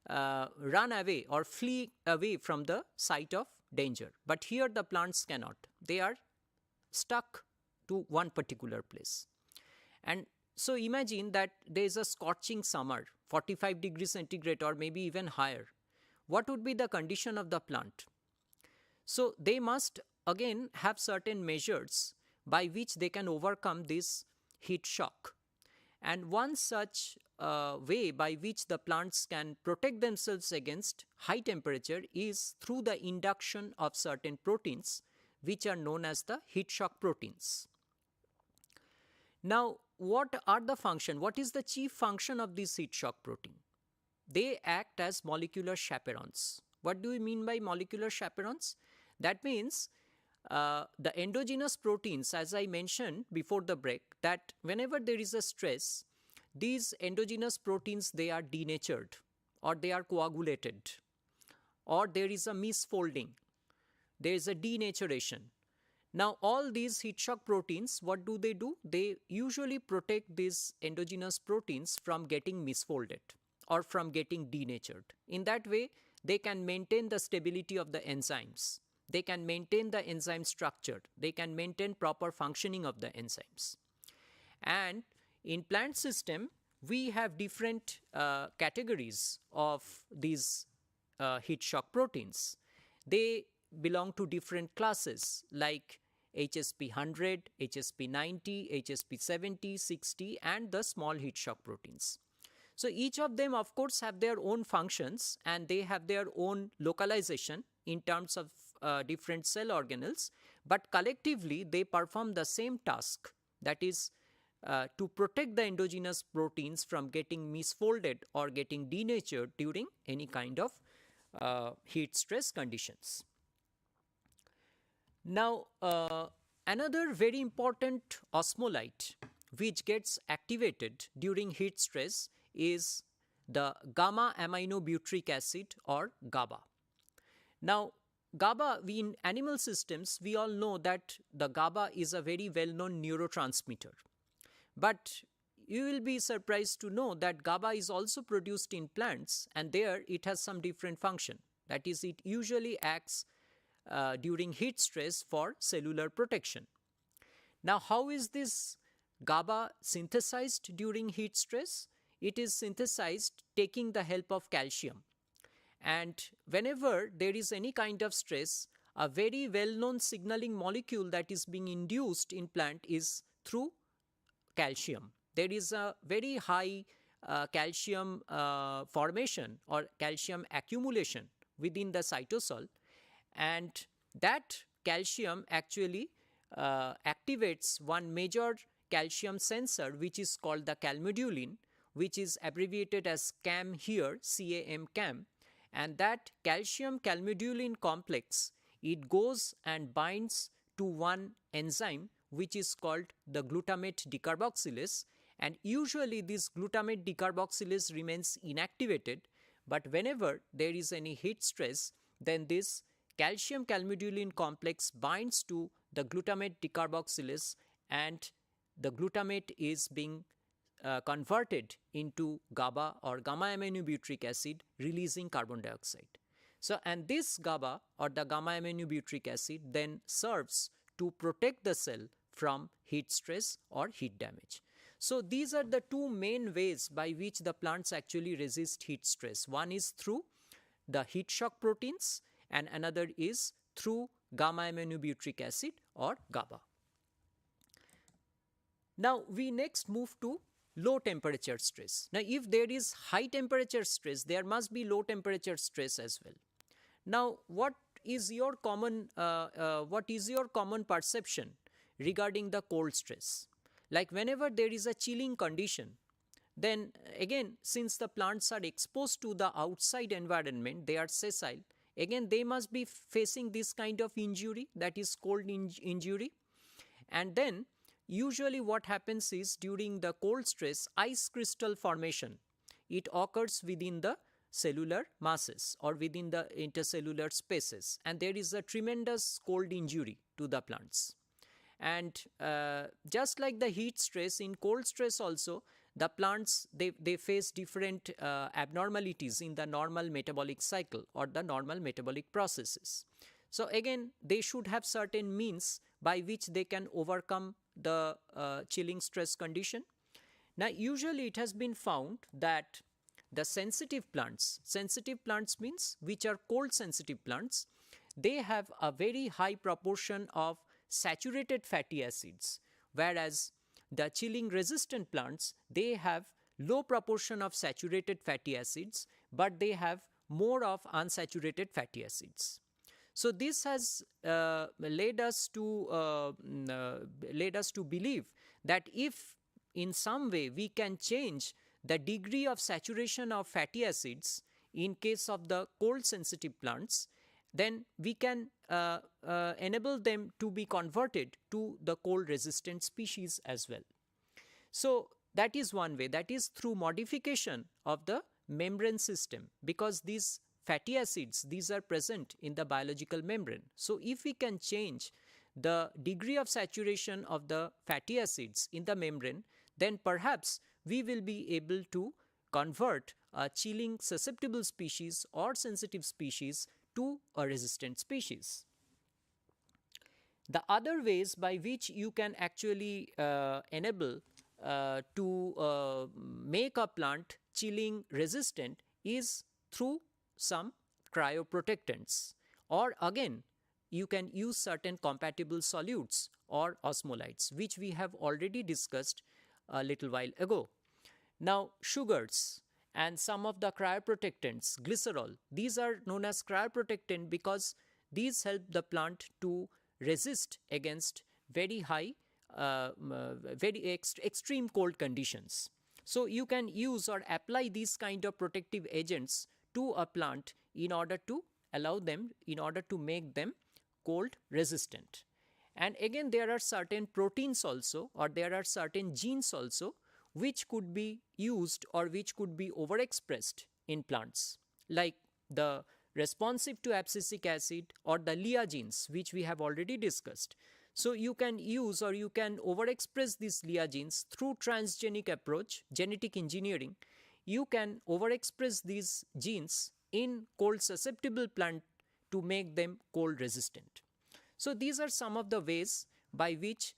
run away or flee away from the site of danger. But here the plants cannot. They are stuck to one particular place. And so imagine that there is a scorching summer, 45 degrees centigrade or maybe even higher. What would be the condition of the plant? So they must again have certain measures by which they can overcome this heat shock. And one such way by which the plants can protect themselves against high temperature is through the induction of certain proteins which are known as the heat shock proteins. Now, what are the function? What is the chief function of this heat shock protein? They act as molecular chaperones. What do we mean by molecular chaperones? That means the endogenous proteins, as I mentioned before the break, that whenever there is a stress, these endogenous proteins, they are denatured or they are coagulated or there is a misfolding, there is a denaturation. Now all these heat shock proteins, what do? They usually protect these endogenous proteins from getting misfolded or from getting denatured. In that way, they can maintain the stability of the enzymes. They can maintain the enzyme structure. They can maintain proper functioning of the enzymes. And in plant system, we have different categories of these heat shock proteins. They belong to different classes like HSP100, HSP90, HSP70, 60 and the small heat shock proteins. So each of them of course have their own functions and they have their own localization in terms of different cell organelles, but collectively they perform the same task, that is to protect the endogenous proteins from getting misfolded or getting denatured during any kind of heat stress conditions. Now, another very important osmolyte which gets activated during heat stress is the gamma aminobutyric acid or GABA. Now, GABA, in animal systems, we all know that the GABA is a very well-known neurotransmitter. But you will be surprised to know that GABA is also produced in plants and there it has some different function. That is, it usually acts during heat stress for cellular protection. Now, how is this GABA synthesized during heat stress? It is synthesized taking the help of calcium. And whenever there is any kind of stress, a very well-known signaling molecule that is being induced in plant is through calcium. There is a very high calcium formation or calcium accumulation within the cytosol, and that calcium actually activates one major calcium sensor which is called the calmodulin, which is abbreviated as CAM here, CAM, and that calcium calmodulin complex, it goes and binds to one enzyme which is called the glutamate decarboxylase, and usually this glutamate decarboxylase remains inactivated, but whenever there is any heat stress, then this calcium calmodulin complex binds to the glutamate decarboxylase and the glutamate is being converted into GABA or gamma aminobutyric acid, releasing carbon dioxide. So, and this GABA or the gamma aminobutyric acid then serves to protect the cell from heat stress or heat damage. So, these are the two main ways by which the plants actually resist heat stress. One is through the heat shock proteins and another is through gamma aminobutyric acid or GABA. Now, we next move to low temperature stress. Now, if there is high temperature stress, there must be low temperature stress as well. Now, what is your common perception regarding the cold stress? Like whenever there is a chilling condition, then again, since the plants are exposed to the outside environment, they are sessile, again they must be facing this kind of injury, that is cold injury. And then usually what happens is during the cold stress, ice crystal formation it occurs within the cellular masses or within the intercellular spaces, and there is a tremendous cold injury to the plants. And just like the heat stress, in cold stress also, the plants, they face different abnormalities in the normal metabolic cycle or the normal metabolic processes. So again, they should have certain means by which they can overcome the chilling stress condition. Now usually it has been found that the sensitive plants means which are cold sensitive plants, they have a very high proportion of saturated fatty acids, whereas the chilling resistant plants, they have low proportion of saturated fatty acids, but they have more of unsaturated fatty acids. So this has led us to believe that if in some way we can change the degree of saturation of fatty acids in case of the cold sensitive plants, then we can enable them to be converted to the cold resistant species as well. So that is one way, that is through modification of the membrane system, because these fatty acids, these are present in the biological membrane. So if we can change the degree of saturation of the fatty acids in the membrane, then perhaps we will be able to convert a chilling susceptible species or sensitive species to a resistant species. The other ways by which you can actually enable to make a plant chilling resistant is through some cryoprotectants, or again you can use certain compatible solutes or osmolytes, which we have already discussed a little while ago. Now sugars and some of the cryoprotectants, glycerol, these are known as cryoprotectant because these help the plant to resist against very high, extreme cold conditions. So you can use or apply these kind of protective agents to a plant in order to allow them, in order to make them cold resistant. And again, there are certain proteins also, or there are certain genes also, which could be used or which could be overexpressed in plants, like the responsive to abscisic acid or the LIA genes, which we have already discussed. So you can use or you can overexpress these LIA genes through transgenic approach, genetic engineering. You can overexpress these genes in cold susceptible plant to make them cold resistant. So these are some of the ways by which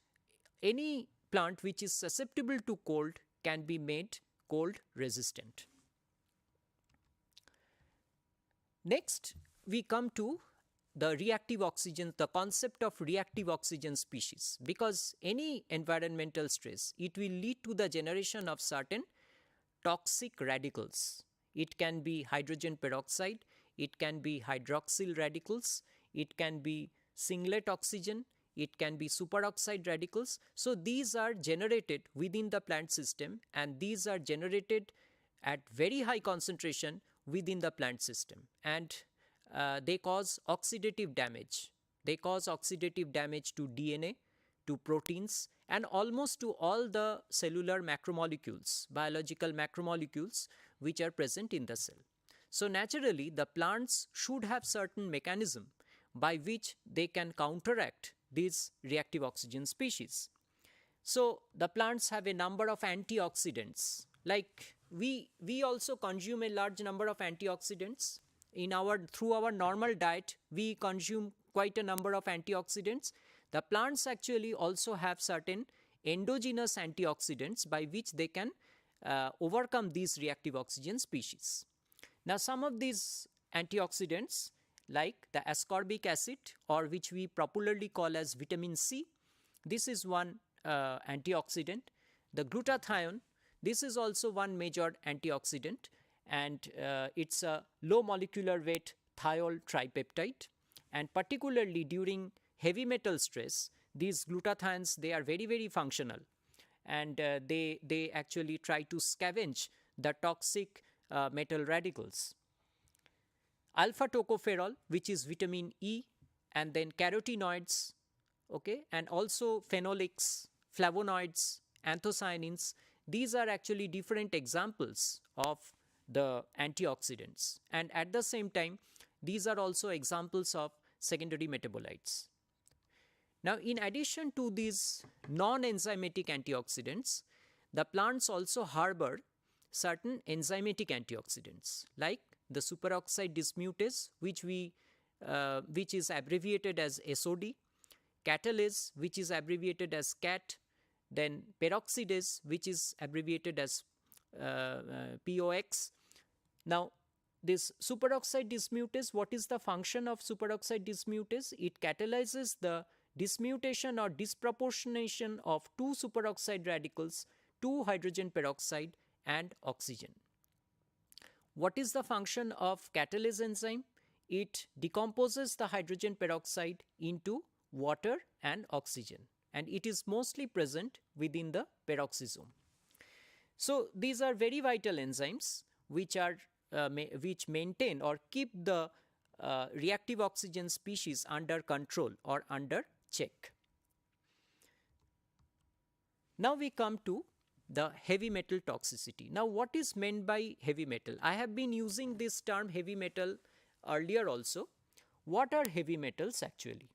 any plant which is susceptible to cold can be made cold resistant. Next, we come to the reactive oxygen, the concept of reactive oxygen species, because any environmental stress, it will lead to the generation of certain toxic radicals. It can be hydrogen peroxide, it can be hydroxyl radicals, it can be singlet oxygen, it can be superoxide radicals. So these are generated within the plant system, and these are generated at very high concentration within the plant system, and they cause oxidative damage. They cause oxidative damage to DNA, to proteins, and almost to all the cellular macromolecules, biological macromolecules which are present in the cell. So naturally, the plants should have certain mechanism by which they can counteract these reactive oxygen species. So the plants have a number of antioxidants. Like we also consume a large number of antioxidants in through our normal diet. We consume quite a number of antioxidants. The plants actually also have certain endogenous antioxidants by which they can overcome these reactive oxygen species. Now some of these antioxidants, like the ascorbic acid, or which we popularly call as vitamin C, this is one antioxidant. The glutathione, this is also one major antioxidant, and it's a low molecular weight thiol tripeptide, and particularly during heavy metal stress, these glutathiones, they are very, very functional, and they actually try to scavenge the toxic metal radicals. Alpha tocopherol, which is vitamin E, and then carotenoids, okay, and also phenolics, flavonoids, anthocyanins. These are actually different examples of the antioxidants, and at the same time these are also examples of secondary metabolites. Now, in addition to these non-enzymatic antioxidants, the plants also harbor certain enzymatic antioxidants like the superoxide dismutase, which is abbreviated as SOD, catalase, which is abbreviated as CAT, then peroxidase, which is abbreviated as POX. Now, this superoxide dismutase, what is the function of superoxide dismutase? It catalyzes the dismutation or disproportionation of two superoxide radicals to hydrogen peroxide and oxygen. What is the function of catalase enzyme? It decomposes the hydrogen peroxide into water and oxygen, and it is mostly present within the peroxisome. So these are very vital enzymes which maintain or keep the reactive oxygen species under control or under check. Now we come to the heavy metal toxicity. Now, what is meant by heavy metal? I have been using this term heavy metal earlier also. What are heavy metals actually?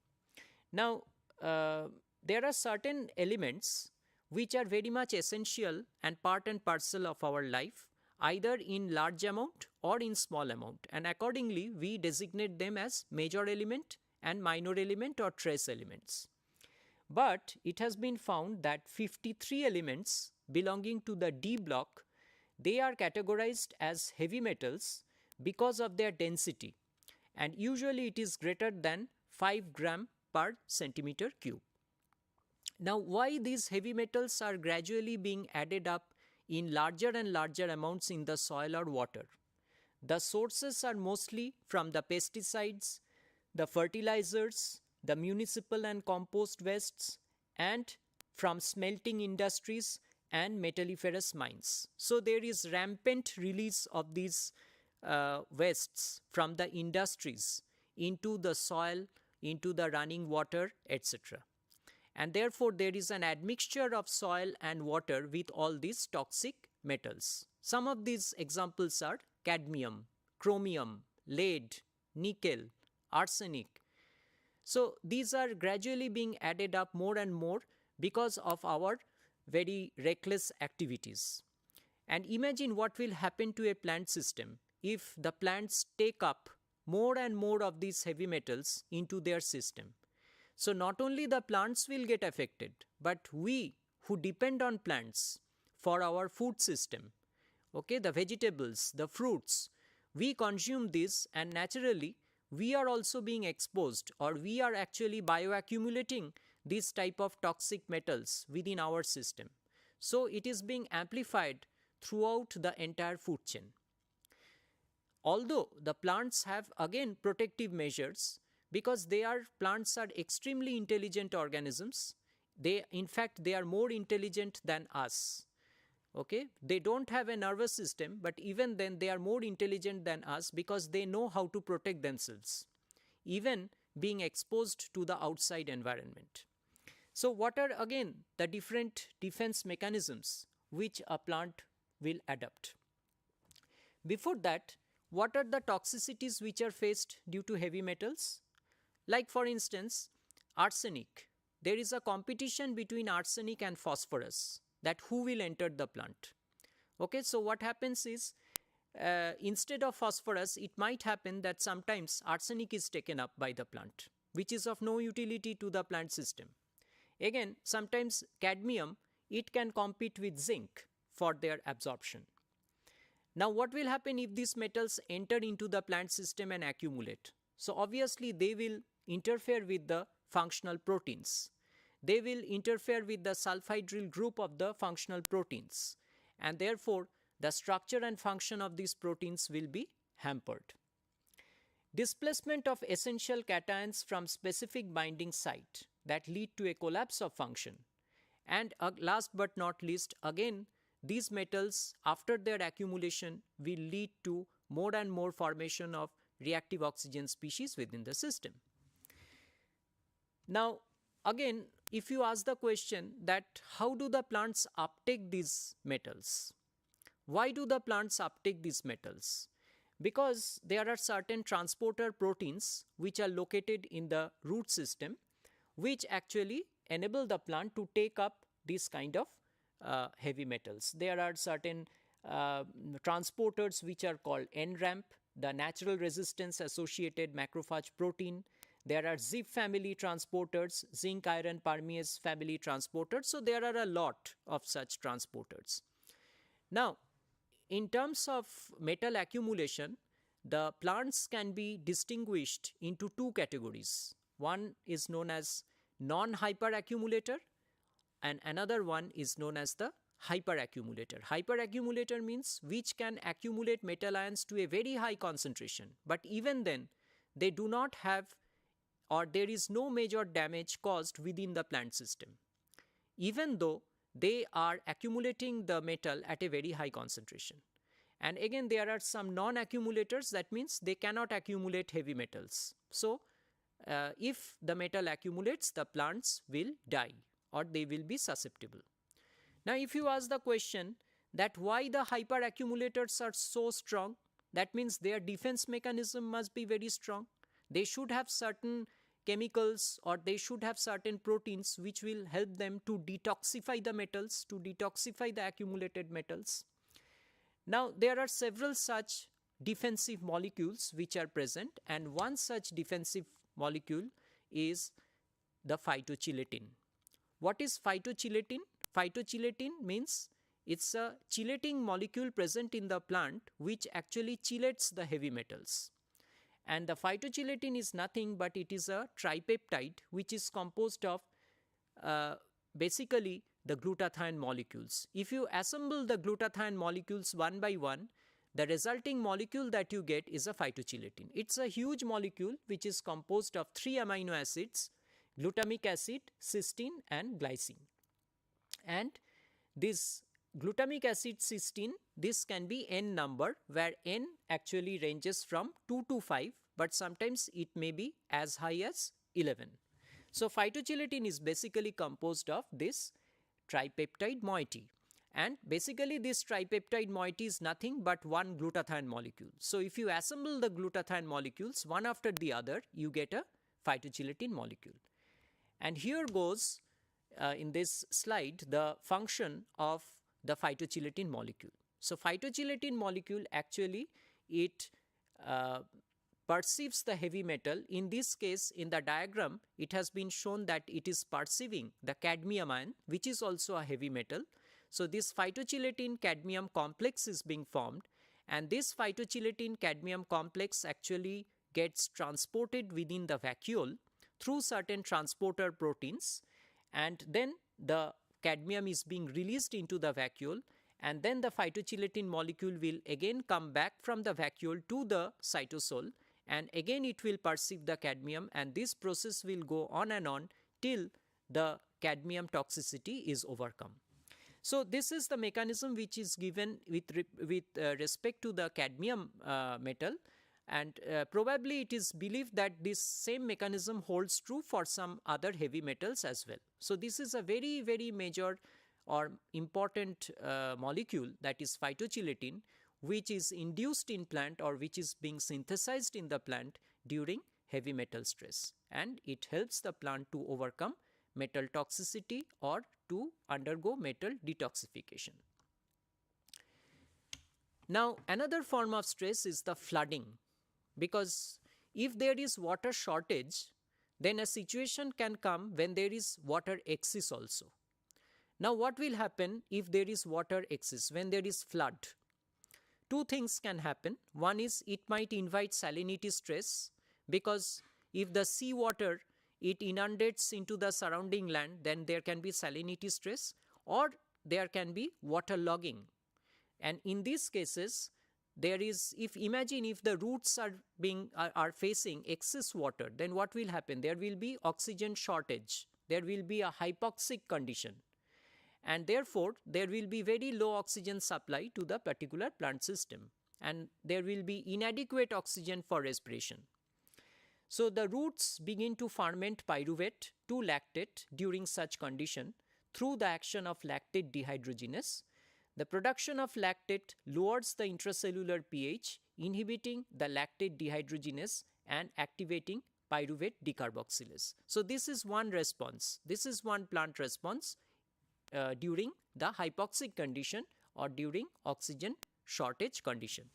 Now, there are certain elements which are very much essential and part and parcel of our life, either in large amount or in small amount, and accordingly we designate them as major element and minor element or trace elements. But it has been found that 53 elements belonging to the D block, they are categorized as heavy metals because of their density, and usually it is greater than 5 gram per centimeter cube. Now, why these heavy metals are gradually being added up in larger and larger amounts in the soil or water? The sources are mostly from the pesticides, the fertilizers, the municipal and compost wastes, and from smelting industries and metalliferous mines. So there is rampant release of these wastes from the industries into the soil, into the running water, etc. And therefore there is an admixture of soil and water with all these toxic metals. Some of these examples are cadmium, chromium, lead, nickel, arsenic. So these are gradually being added up more and more because of our very reckless activities. And imagine what will happen to a plant system if the plants take up more and more of these heavy metals into their system. So not only the plants will get affected, but we who depend on plants for our food system, okay, the vegetables, the fruits, we consume this, and naturally we are also being exposed, or we are actually bioaccumulating this type of toxic metals within our system. So it is being amplified throughout the entire food chain. Although the plants have again protective measures, because plants are extremely intelligent organisms. In fact, they are more intelligent than us. Okay, they don't have a nervous system, but even then they are more intelligent than us because they know how to protect themselves, even being exposed to the outside environment. So what are again the different defense mechanisms which a plant will adopt? Before that, what are the toxicities which are faced due to heavy metals? Like for instance, arsenic. There is a competition between arsenic and phosphorus, that who will enter the plant. Okay, so what happens is, instead of phosphorus, it might happen that sometimes arsenic is taken up by the plant, which is of no utility to the plant system. Again, sometimes cadmium, it can compete with zinc for their absorption. Now, what will happen if these metals enter into the plant system and accumulate? So obviously they will interfere with the functional proteins. They will interfere with the sulfhydryl group of the functional proteins, and therefore the structure and function of these proteins will be hampered. Displacement of essential cations from specific binding site that lead to a collapse of function. And last but not least, again, these metals after their accumulation will lead to more and more formation of reactive oxygen species within the system. Now, again, if you ask the question that how do the plants uptake these metals? Why do the plants uptake these metals? Because there are certain transporter proteins which are located in the root system, which actually enable the plant to take up this kind of heavy metals. There are certain transporters which are called NRAMP, the natural resistance associated macrophage protein. There are ZIP family transporters, zinc iron permease family transporters. So there are a lot of such transporters. Now, in terms of metal accumulation, the plants can be distinguished into two categories. One is known as non-hyperaccumulator and another one is known as the hyperaccumulator. Hyperaccumulator means which can accumulate metal ions to a very high concentration, but even then they do not have, or there is no major damage caused within the plant system, even though they are accumulating the metal at a very high concentration. And again, there are some non-accumulators, that means they cannot accumulate heavy metals. So if the metal accumulates, the plants will die or they will be susceptible. Now, if you ask the question that why the hyperaccumulators are so strong, that means their defense mechanism must be very strong. They should have certain chemicals or they should have certain proteins which will help them to detoxify the metals, to detoxify the accumulated metals. Now, there are several such defensive molecules which are present, and one such defensive molecule is the phytochelate. What is phytochelate? Phytochelate means it's a chelating molecule present in the plant which actually chelates the heavy metals. And the phytochelate is nothing but it is a tripeptide which is composed of basically the glutathione molecules. If you assemble the glutathione molecules one by one, the resulting molecule that you get is a phytochelate. It's a huge molecule which is composed of 3 amino acids, glutamic acid, cysteine and glycine. And this glutamic acid cysteine, this can be N number, where N actually ranges from 2 to 5, but sometimes it may be as high as 11. So phytochelate is basically composed of this tripeptide moiety, and basically this tripeptide moiety is nothing but one glutathione molecule. So if you assemble the glutathione molecules one after the other, you get a phytochelate molecule. And here goes in this slide the function of the phytochelate molecule. So phytochelate molecule actually it perceives the heavy metal. In this case, in the diagram, it has been shown that it is perceiving the cadmium ion, which is also a heavy metal. So this phytochelate cadmium complex is being formed, and this phytochelate cadmium complex actually gets transported within the vacuole through certain transporter proteins, and then the cadmium is being released into the vacuole, and then the phytochelate molecule will again come back from the vacuole to the cytosol, and again it will perceive the cadmium, and this process will go on and on till the cadmium toxicity is overcome. So this is the mechanism which is given with respect to the cadmium metal, and probably it is believed that this same mechanism holds true for some other heavy metals as well. So this is a very, very major or important molecule, that is phytochelate, which is induced in plant or which is being synthesized in the plant during heavy metal stress, and it helps the plant to overcome metal toxicity or to undergo metal detoxification. Now, another form of stress is the flooding, because if there is water shortage, then a situation can come when there is water excess also. Now, what will happen if there is water excess, when there is flood? Two things can happen. One is it might invite salinity stress, because if the sea water it inundates into the surrounding land, then there can be salinity stress, or there can be water logging. And in these cases, there is, imagine if the roots are facing excess water, then what will happen? There will be oxygen shortage, there will be a hypoxic condition, and therefore there will be very low oxygen supply to the particular plant system, and there will be inadequate oxygen for respiration. So the roots begin to ferment pyruvate to lactate during such condition. Through the action of lactate dehydrogenase, The production of lactate lowers the intracellular pH, inhibiting the lactate dehydrogenase and activating pyruvate decarboxylase. So this is one response. This is one plant response during the hypoxic condition or during oxygen shortage condition.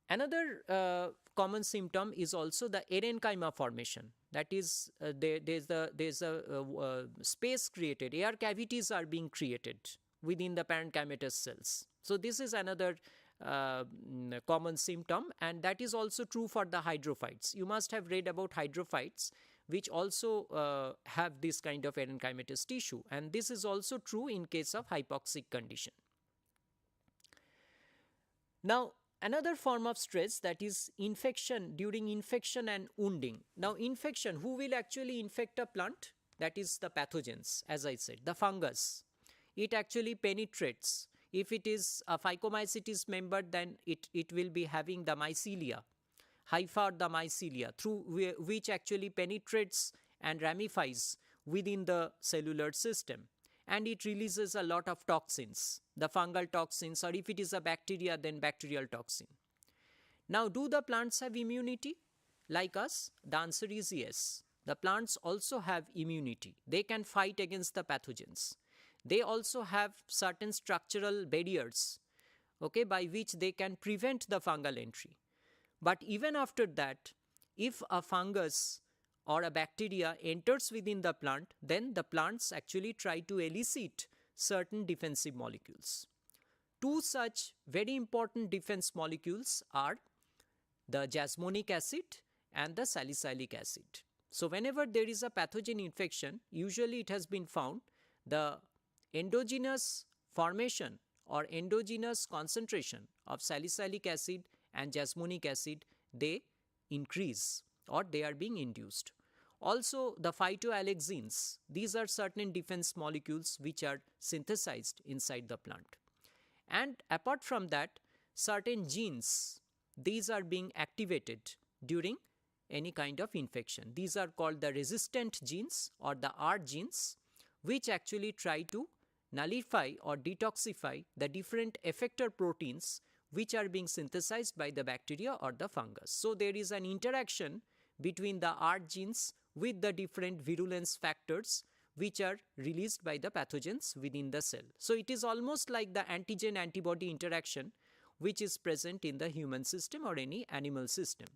Another common symptom is also the erenchyma formation. That is, there's a space created, air cavities are being created within the parenchymatous cells. So this is another common symptom, and that is also true for the hydrophytes. You must have read about hydrophytes, which also have this kind of erenchymatous tissue, and this is also true in case of hypoxic condition. Now, another form of stress, that is infection, during infection and wounding. Now, infection, who will actually infect a plant? That is the pathogens, as I said, the fungus. It actually penetrates. If it is a Phycomycetes member, then it will be having the mycelia, hypha or the mycelia, through which actually penetrates and ramifies within the cellular system. And it releases a lot of toxins, the fungal toxins, or if it is a bacteria, then bacterial toxin. Now, do the plants have immunity like us? The answer is yes. The plants also have immunity. They can fight against the pathogens. They also have certain structural barriers, okay, by which they can prevent the fungal entry. But even after that, if a fungus or a bacteria enters within the plant, then the plants actually try to elicit certain defensive molecules. Two such very important defense molecules are the jasmonic acid and the salicylic acid. So whenever there is a pathogen infection, usually it has been found the endogenous formation or endogenous concentration of salicylic acid and jasmonic acid, they increase or they are being induced. Also, the phytoalexins, these are certain defense molecules which are synthesized inside the plant. And apart from that, certain genes, these are being activated during any kind of infection. These are called the resistant genes or the R genes, which actually try to nullify or detoxify the different effector proteins which are being synthesized by the bacteria or the fungus. So there is an interaction between the R genes with the different virulence factors which are released by the pathogens within the cell. So it is almost like the antigen-antibody interaction which is present in the human system or any animal system.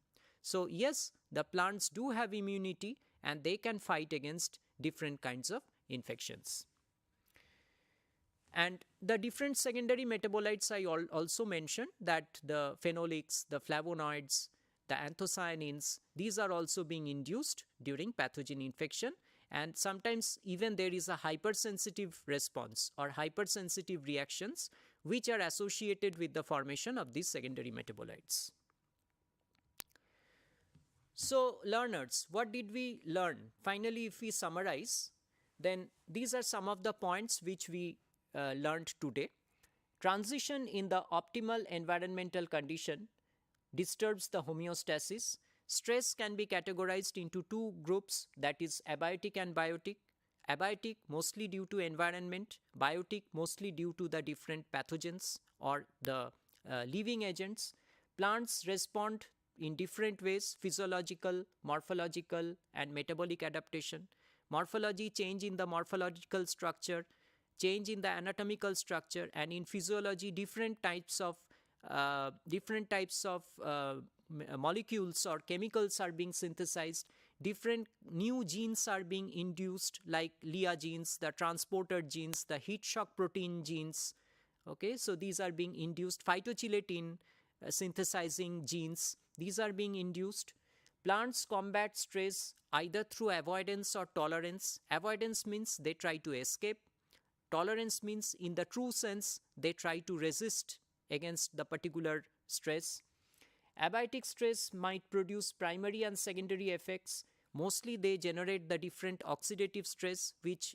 So yes, the plants do have immunity and they can fight against different kinds of infections. And the different secondary metabolites I also mentioned, that the phenolics, the flavonoids, the anthocyanins, these are also being induced during pathogen infection, and sometimes even there is a hypersensitive response or hypersensitive reactions which are associated with the formation of these secondary metabolites. So learners, what did we learn? Finally, if we summarize, then these are some of the points which we learned today. Transition in the optimal environmental condition disturbs the homeostasis. Stress can be categorized into two groups, that is abiotic and biotic. Abiotic mostly due to environment, biotic mostly due to the different pathogens or the living agents. Plants respond in different ways: physiological, morphological and metabolic adaptation. Morphology, change in the morphological structure, change in the anatomical structure, and in physiology different types of molecules or chemicals are being synthesized. Different new genes are being induced, like LIA genes, the transporter genes, the heat shock protein genes. Okay, so these are being induced. Phytochelatin synthesizing genes, these are being induced. Plants combat stress either through avoidance or tolerance. Avoidance means they try to escape. Tolerance means in the true sense they try to resist against the particular stress. Abiotic stress might produce primary and secondary effects. Mostly they generate the different oxidative stress which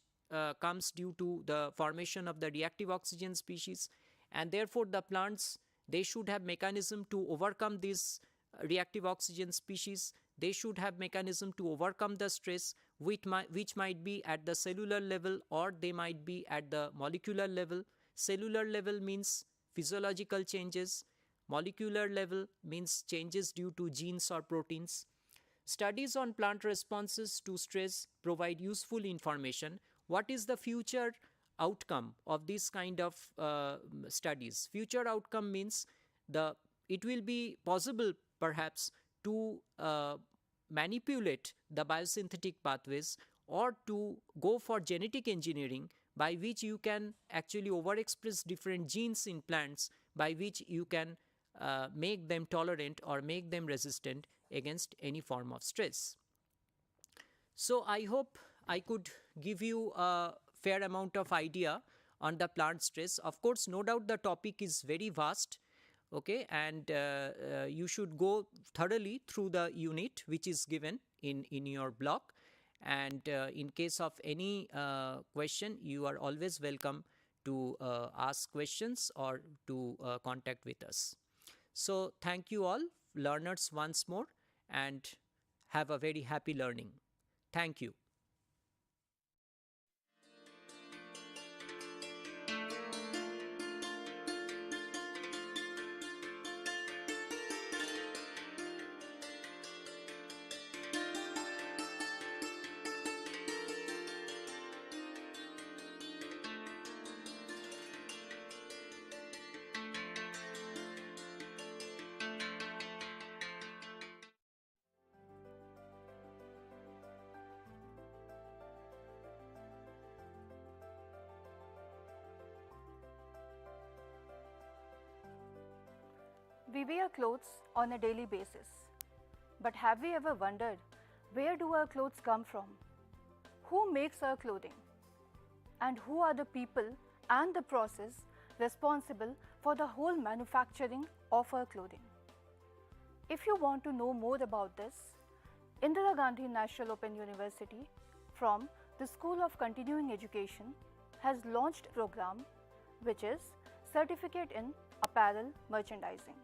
comes due to the formation of the reactive oxygen species, and therefore the plants, they should have mechanism to overcome this reactive oxygen species. They should have mechanism to overcome the stress which might be at the cellular level or they might be at the molecular level. Cellular level means physiological changes. Molecular level means changes due to genes or proteins. Studies on plant responses to stress provide useful information. What is the future outcome of this kind of studies? Future outcome means it will be possible perhaps to manipulate the biosynthetic pathways or to go for genetic engineering, by which you can actually overexpress different genes in plants, by which you can make them tolerant or make them resistant against any form of stress. So I hope I could give you a fair amount of idea on the plant stress. Of course, no doubt the topic is very vast, okay, and you should go thoroughly through the unit which is given in your block, and in case of any question, you are always welcome to ask questions or to contact with us. So thank you all learners once more, and have a very happy learning. Thank you. We wear clothes on a daily basis. But have we ever wondered, where do our clothes come from? Who makes our clothing? And who are the people and the process responsible for the whole manufacturing of our clothing? If you want to know more about this, Indira Gandhi National Open University from the School of Continuing Education has launched a program which is Certificate in Apparel Merchandising.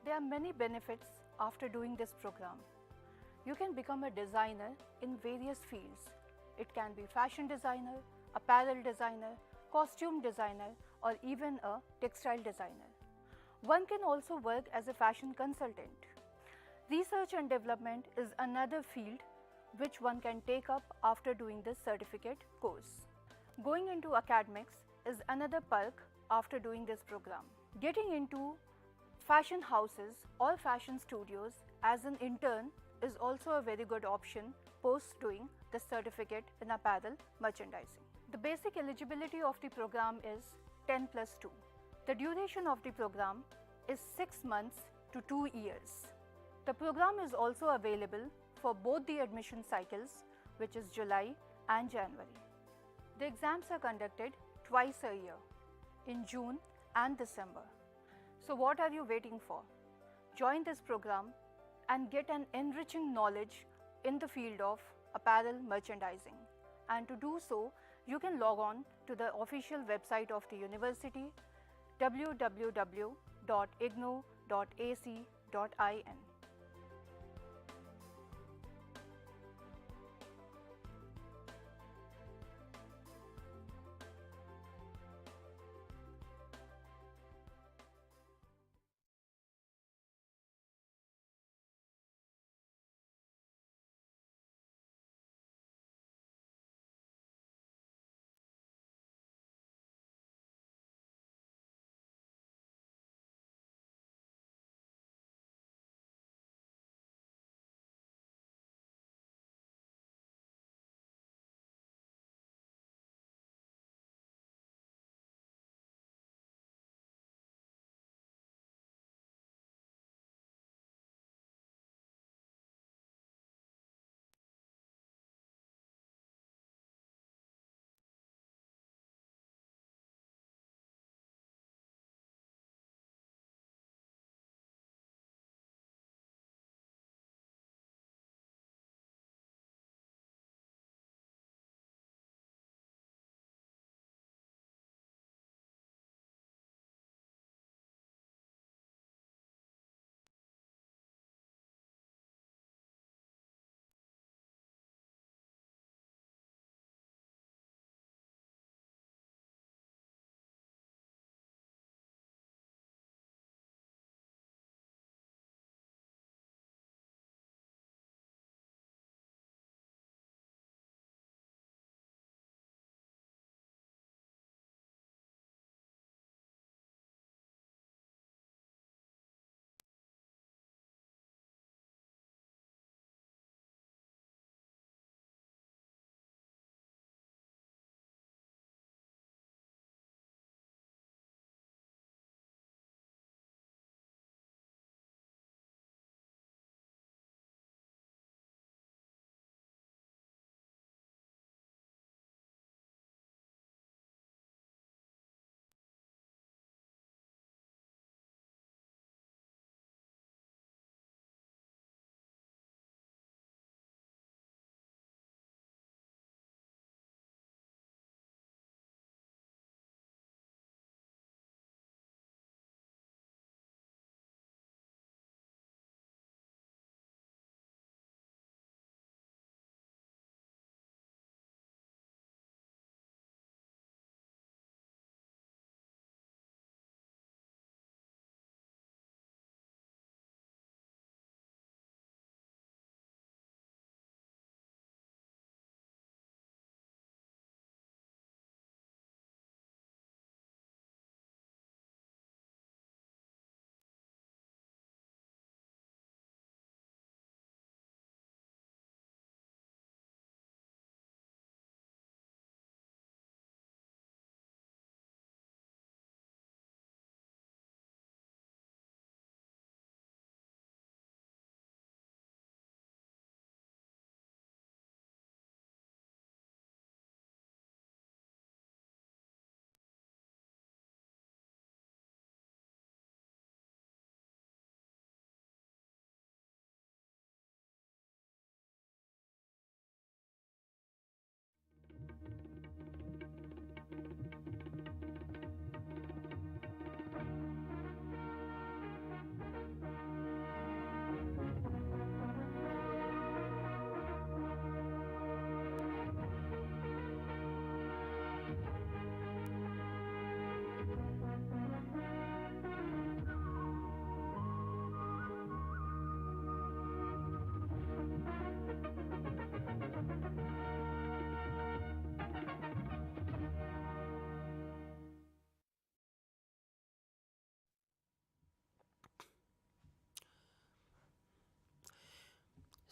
There are many benefits after doing this program. You can become a designer in various fields. It can be fashion designer, apparel designer, costume designer, or even a textile designer. One can also work as a fashion consultant. Research and development is another field which one can take up after doing this certificate course. Going into academics is another perk after doing this program. Getting into fashion houses or fashion studios as an intern is also a very good option post doing the certificate in apparel merchandising. The basic eligibility of the program is 10+2. The duration of the program is 6 months to 2 years. The program is also available for both the admission cycles, which is July and January. The exams are conducted twice a year, in June and December. So what are you waiting for? Join this program and get an enriching knowledge in the field of apparel merchandising. And to do so, you can log on to the official website of the university, www.ignou.ac.in.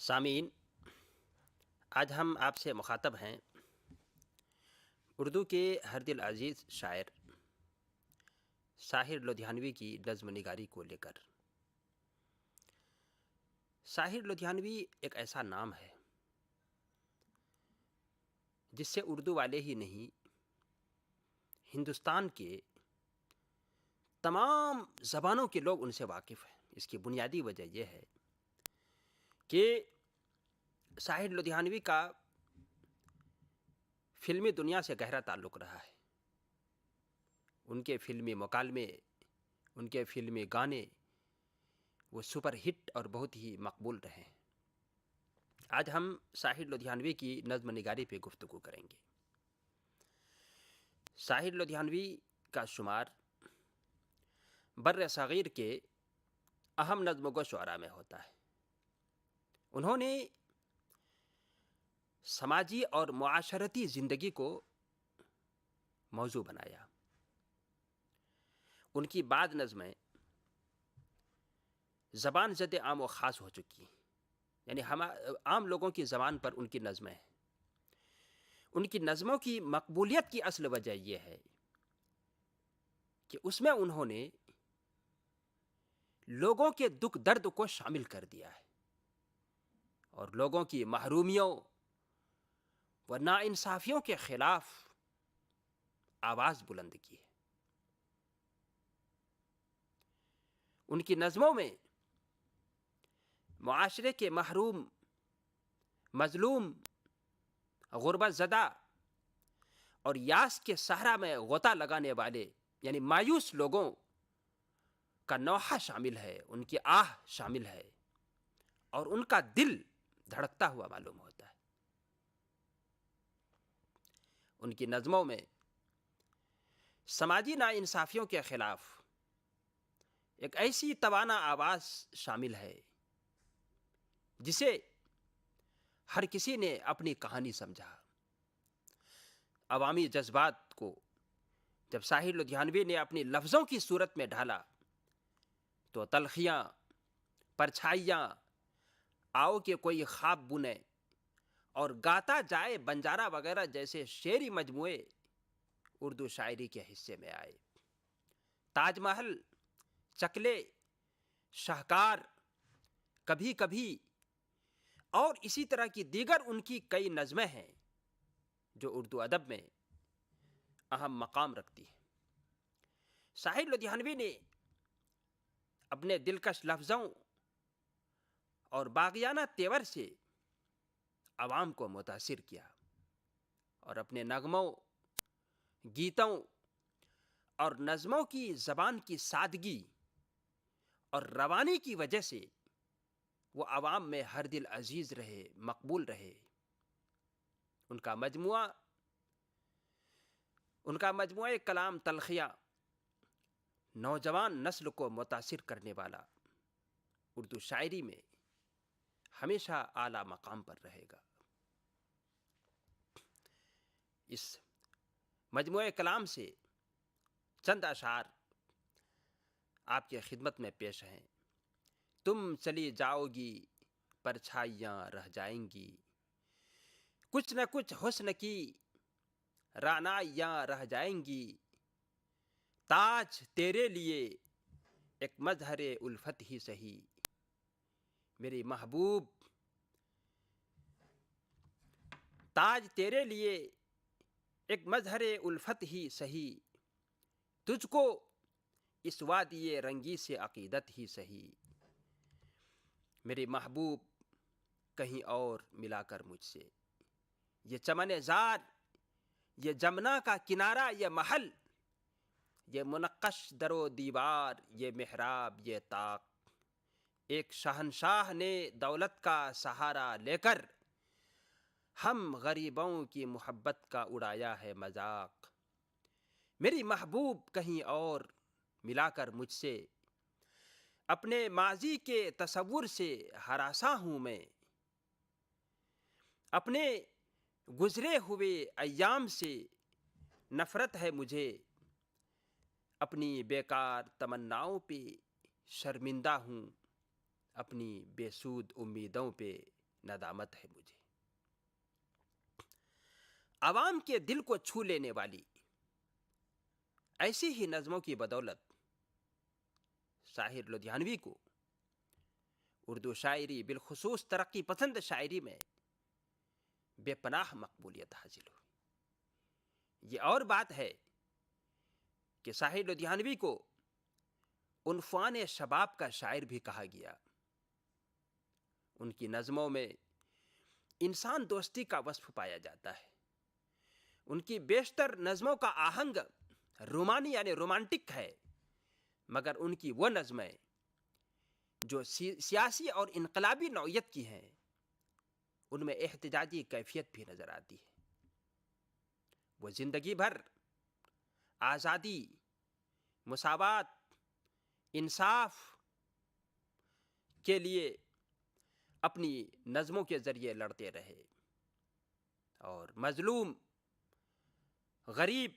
سامعین، آج ہم آپ سے مخاطب ہیں اردو کے ہر دل عزیز شاعر ساحر لدھیانوی کی نظم نگاری کو لے کر۔ ساحر لدھیانوی ایک ایسا نام ہے جس سے اردو والے ہی نہیں، ہندوستان کے تمام زبانوں کے لوگ ان سے واقف ہیں۔ اس کی بنیادی وجہ یہ ہے کہ ساحر لدھیانوی کا فلمی دنیا سے گہرا تعلق رہا ہے۔ ان کے فلمی مکالمے، ان کے فلمی گانے وہ سپر ہٹ اور بہت ہی مقبول رہے ہیں۔ آج ہم ساحر لدھیانوی کی نظم نگاری پہ گفتگو کریں گے۔ ساحر لدھیانوی کا شمار بر صغیر کے اہم نظم گو شعراء میں ہوتا ہے۔ انہوں نے سماجی اور معاشرتی زندگی کو موضوع بنایا۔ ان کی بعض نظمیں زبان زد عام و خاص ہو چکی ہیں، یعنی عام لوگوں کی زبان پر ان کی نظمیں ہیں۔ ان کی نظموں کی مقبولیت کی اصل وجہ یہ ہے کہ اس میں انہوں نے لوگوں کے دکھ درد کو شامل کر دیا ہے اور لوگوں کی محرومیوں و ناانصافیوں کے خلاف آواز بلند کی ہے۔ ان کی نظموں میں معاشرے کے محروم، مظلوم، غربت زدہ اور یاس کے صحرا میں غوطہ لگانے والے یعنی مایوس لوگوں کا نوحہ شامل ہے، ان کی آہ شامل ہے اور ان کا دل دھڑکتا ہوا معلوم ہوتا ہے۔ ان کی نظموں میں سماجی ناانصافیوں کے خلاف ایک ایسی توانا آواز شامل ہے جسے ہر کسی نے اپنی کہانی سمجھا۔ عوامی جذبات کو جب ساحر لدھیانوی نے اپنی لفظوں کی صورت میں ڈھالا تو تلخیاں، پرچھائیاں، آؤ کہ کوئی خواب بنے اور گاتا جائے بنجارہ وغیرہ جیسے شعری مجموعے اردو شاعری کے حصے میں آئے۔ تاج محل، چکلے، شاہکار، کبھی کبھی اور اسی طرح کی دیگر ان کی کئی نظمیں ہیں جو اردو ادب میں اہم مقام رکھتی ہیں۔ ساحر لدھیانوی نے اپنے دلکش لفظوں اور باغیانہ تیور سے عوام کو متاثر کیا اور اپنے نغموں، گیتوں اور نظموں کی زبان کی سادگی اور روانی کی وجہ سے وہ عوام میں ہر دل عزیز رہے، مقبول رہے۔ ان کا مجموعہ کلام تلخیاں نوجوان نسل کو متاثر کرنے والا اردو شاعری میں ہمیشہ اعلیٰ مقام پر رہے گا۔ اس مجموعہ کلام سے چند اشعار آپ کی خدمت میں پیش ہیں۔ تم چلی جاؤ گی پرچھائیاں رہ جائیں گی، کچھ نہ کچھ حسن کی رعنائیاں رہ جائیں گی، تاج تیرے لیے ایک مظہر الفت ہی سہی، میری محبوب تاج تیرے لیے ایک مظہر الفت ہی سہی، تجھ کو اس وادی رنگی سے عقیدت ہی سہی، میری محبوب کہیں اور ملا کر مجھ سے، یہ چمن زار، یہ جمنا کا کنارہ، یہ محل، یہ منقش در و دیوار، یہ محراب، یہ طاق، ایک شہنشاہ نے دولت کا سہارا لے کر ہم غریبوں کی محبت کا اڑایا ہے مذاق، میری محبوب کہیں اور ملا کر مجھ سے، اپنے ماضی کے تصور سے ہراساں ہوں میں، اپنے گزرے ہوئے ایام سے نفرت ہے مجھے، اپنی بیکار تمناؤں پہ شرمندہ ہوں، اپنی بے سود امیدوں پہ ندامت ہے مجھے. عوام کے دل کو چھو لینے والی ایسی ہی نظموں کی بدولت ساحر لدھیانوی کو اردو شاعری بالخصوص ترقی پسند شاعری میں بے پناہ مقبولیت حاصل ہوئی. یہ اور بات ہے کہ ساحر لدھیانوی کو عنفوان شباب کا شاعر بھی کہا گیا. ان کی نظموں میں انسان دوستی کا وصف پایا جاتا ہے. ان کی بیشتر نظموں کا آہنگ رومانی یعنی رومانٹک ہے، مگر ان کی وہ نظمیں جو سیاسی اور انقلابی نوعیت کی ہیں ان میں احتجاجی کیفیت بھی نظر آتی ہے. وہ زندگی بھر آزادی، مساوات، انصاف کے لیے اپنی نظموں کے ذریعے لڑتے رہے اور مظلوم، غریب،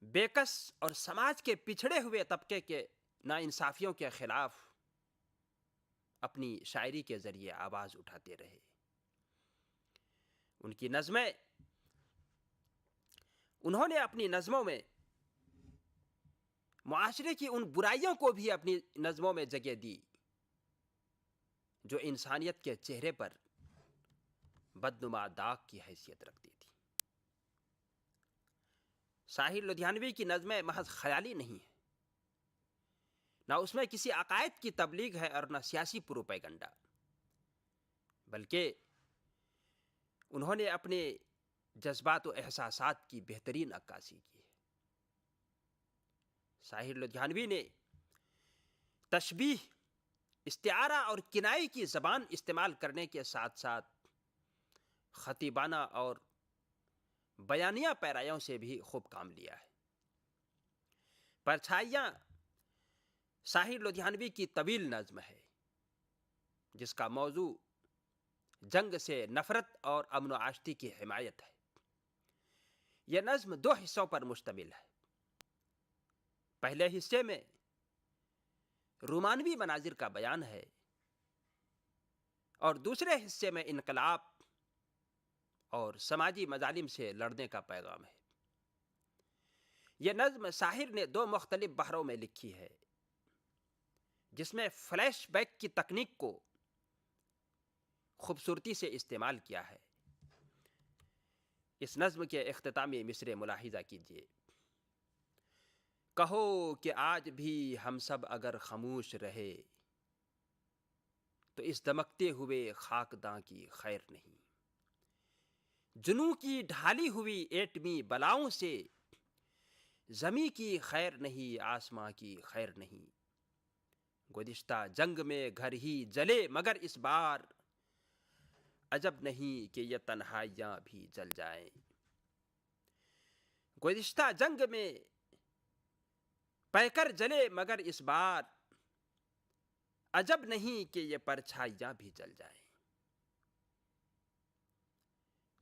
بےکس اور سماج کے پچھڑے ہوئے طبقے کے ناانصافیوں کے خلاف اپنی شاعری کے ذریعے آواز اٹھاتے رہے. ان کی نظمیں، انہوں نے اپنی نظموں میں معاشرے کی ان برائیوں کو بھی اپنی نظموں میں جگہ دی جو انسانیت کے چہرے پر بدنما داغ کی حیثیت رکھتی تھی. ساحر لدھیانوی کی نظمیں محض خیالی نہیں ہیں، نہ اس میں کسی عقائد کی تبلیغ ہے اور نہ سیاسی پروپیگنڈا، بلکہ انہوں نے اپنے جذبات و احساسات کی بہترین عکاسی کی ہے. ساحر لدھیانوی نے تشبیہ، استعارہ اور کنایے کی زبان استعمال کرنے کے ساتھ ساتھ خطیبانہ اور بیانیہ پیرایوں سے بھی خوب کام لیا ہے. پرچھائیاں ساحر لدھیانوی کی طویل نظم ہے جس کا موضوع جنگ سے نفرت اور امن و آشتی کی حمایت ہے. یہ نظم 2 حصوں پر مشتمل ہے. پہلے حصے میں رومانوی مناظر کا بیان ہے اور دوسرے حصے میں انقلاب اور سماجی مظالم سے لڑنے کا پیغام ہے. یہ نظم ساحر نے 2 مختلف بہروں میں لکھی ہے جس میں فلیش بیک کی تکنیک کو خوبصورتی سے استعمال کیا ہے. اس نظم کے اختتامی مصرعے ملاحظہ کیجیے. کہو کہ آج بھی ہم سب اگر خاموش رہے تو اس دمکتے ہوئے خاکداں کی خیر نہیں. جنوں کی ڈھالی ہوئی ایٹمی بلاؤں سے زمیں کی خیر نہیں، آسماں کی خیر نہیں. گزشتہ جنگ میں گھر ہی جلے مگر اس بار عجب نہیں کہ یہ تنہائیاں بھی جل جائیں. گزشتہ جنگ میں پیکر جلے مگر اس بار عجب نہیں کہ یہ پرچھائیاں بھی جل جائیں.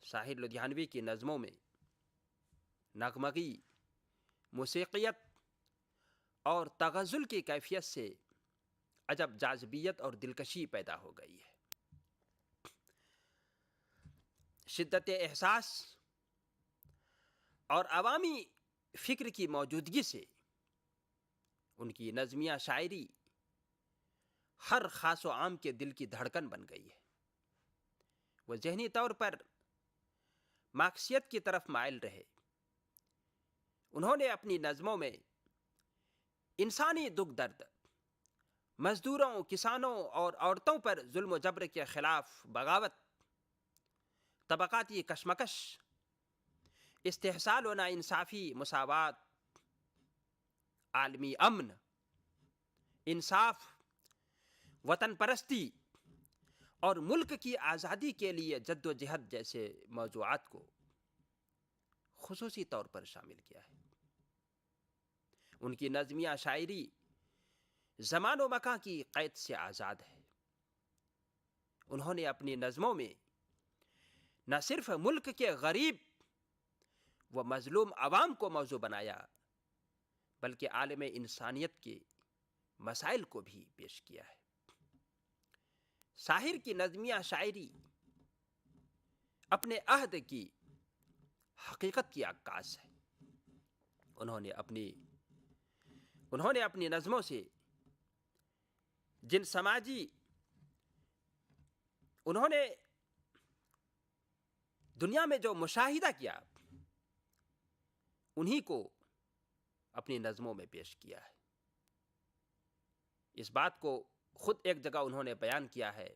ساحر لدھیانوی کی نظموں میں نغمگی، موسیقیت اور تغزل کی کیفیت سے عجب جاذبیت اور دلکشی پیدا ہو گئی ہے. شدت احساس اور عوامی فکر کی موجودگی سے ان کی نظمیہ شاعری ہر خاص و عام کے دل کی دھڑکن بن گئی ہے. وہ ذہنی طور پر مارکسیت کی طرف مائل رہے. انہوں نے اپنی نظموں میں انسانی دکھ درد، مزدوروں، کسانوں اور عورتوں پر ظلم و جبر کے خلاف بغاوت، طبقاتی کشمکش، استحصال و ناانصافی، مساوات، عالمی امن، انصاف، وطن پرستی اور ملک کی آزادی کے لیے جد و جہد جیسے موضوعات کو خصوصی طور پر شامل کیا ہے. ان کی نظمیہ شاعری زمان و مکان کی قید سے آزاد ہے. انہوں نے اپنی نظموں میں نہ صرف ملک کے غریب و مظلوم عوام کو موضوع بنایا بلکہ عالم انسانیت کے مسائل کو بھی پیش کیا ہے. شاعر کی نظمیہ شاعری اپنے عہد کی حقیقت کی عکاس ہے. انہوں نے اپنی نظموں سے جن سماجی انہوں نے دنیا میں جو مشاہدہ کیا انہی کو اپنی نظموں میں پیش کیا ہے. اس بات کو خود ایک جگہ انہوں نے بیان کیا ہے،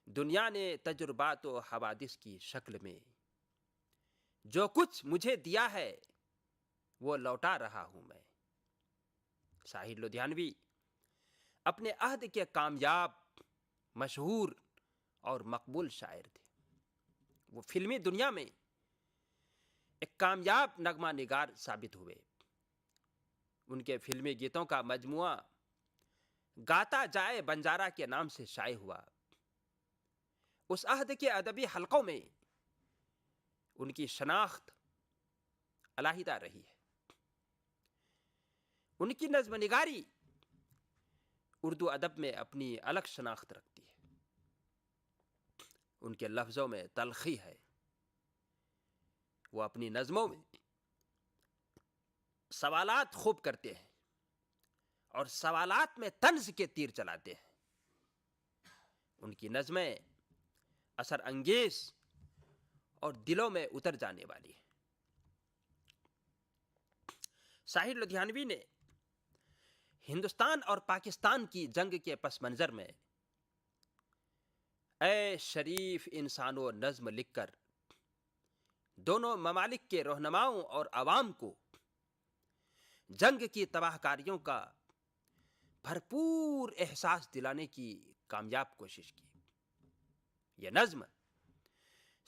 دنیا نے تجربات و حوادث کی شکل میں جو کچھ مجھے دیا ہے وہ لوٹا رہا ہوں میں. ساحر لدھیانوی اپنے عہد کے کامیاب، مشہور اور مقبول شاعر تھے. وہ فلمی دنیا میں ایک کامیاب نغمہ نگار ثابت ہوئے. ان کے فلمی گیتوں کا مجموعہ گاتا جائے بنجارا کے نام سے شائع ہوا. اس عہد کے ادبی حلقوں میں ان کی شناخت علیحدہ رہی ہے. ان کی نظم نگاری اردو ادب میں اپنی الگ شناخت رکھتی ہے. ان کے لفظوں میں تلخی ہے. وہ اپنی نظموں میں سوالات خوب کرتے ہیں اور سوالات میں طنز کے تیر چلاتے ہیں. ان کی نظمیں اثر انگیز اور دلوں میں اتر جانے والی ہیں. ساحر لدھیانوی نے ہندوستان اور پاکستان کی جنگ کے پس منظر میں اے شریف انسان و نظم لکھ کر دونوں ممالک کے رہنماؤں اور عوام کو جنگ کی تباہ کاریوں کا بھرپور احساس دلانے کی کامیاب کوشش کی. یہ نظم